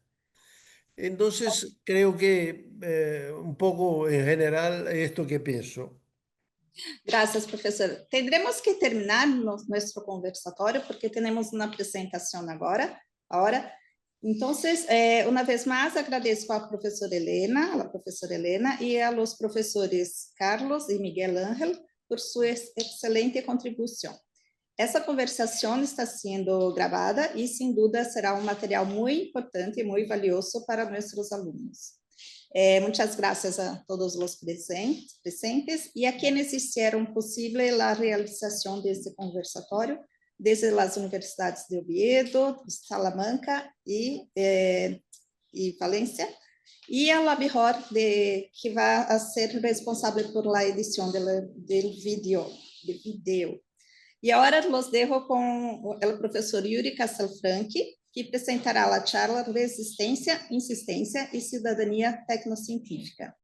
Entonces, creo que un poco en general esto que pienso. Gracias, professor. Tendremos que terminar nosso conversatório, porque temos uma apresentação agora. Então, uma vez mais, agradeço à professora Helena, e a los professores Carlos e Miguel Ángel por sua excelente contribuição. Essa conversação está sendo gravada e, sem dúvida, será um material muito importante e muito valioso para nossos alunos. Muchas gracias a todos los presentes y a quienes hicieron posible la realización de este conversatorio desde las universidades de Oviedo, Salamanca y Valencia, y a la mejor que va a ser responsable por la edición del video. Y ahora los dejo con el profesor Yuri Castelfranchi, que apresentará a charla Resistência, Insistência e Cidadania Tecnocientífica.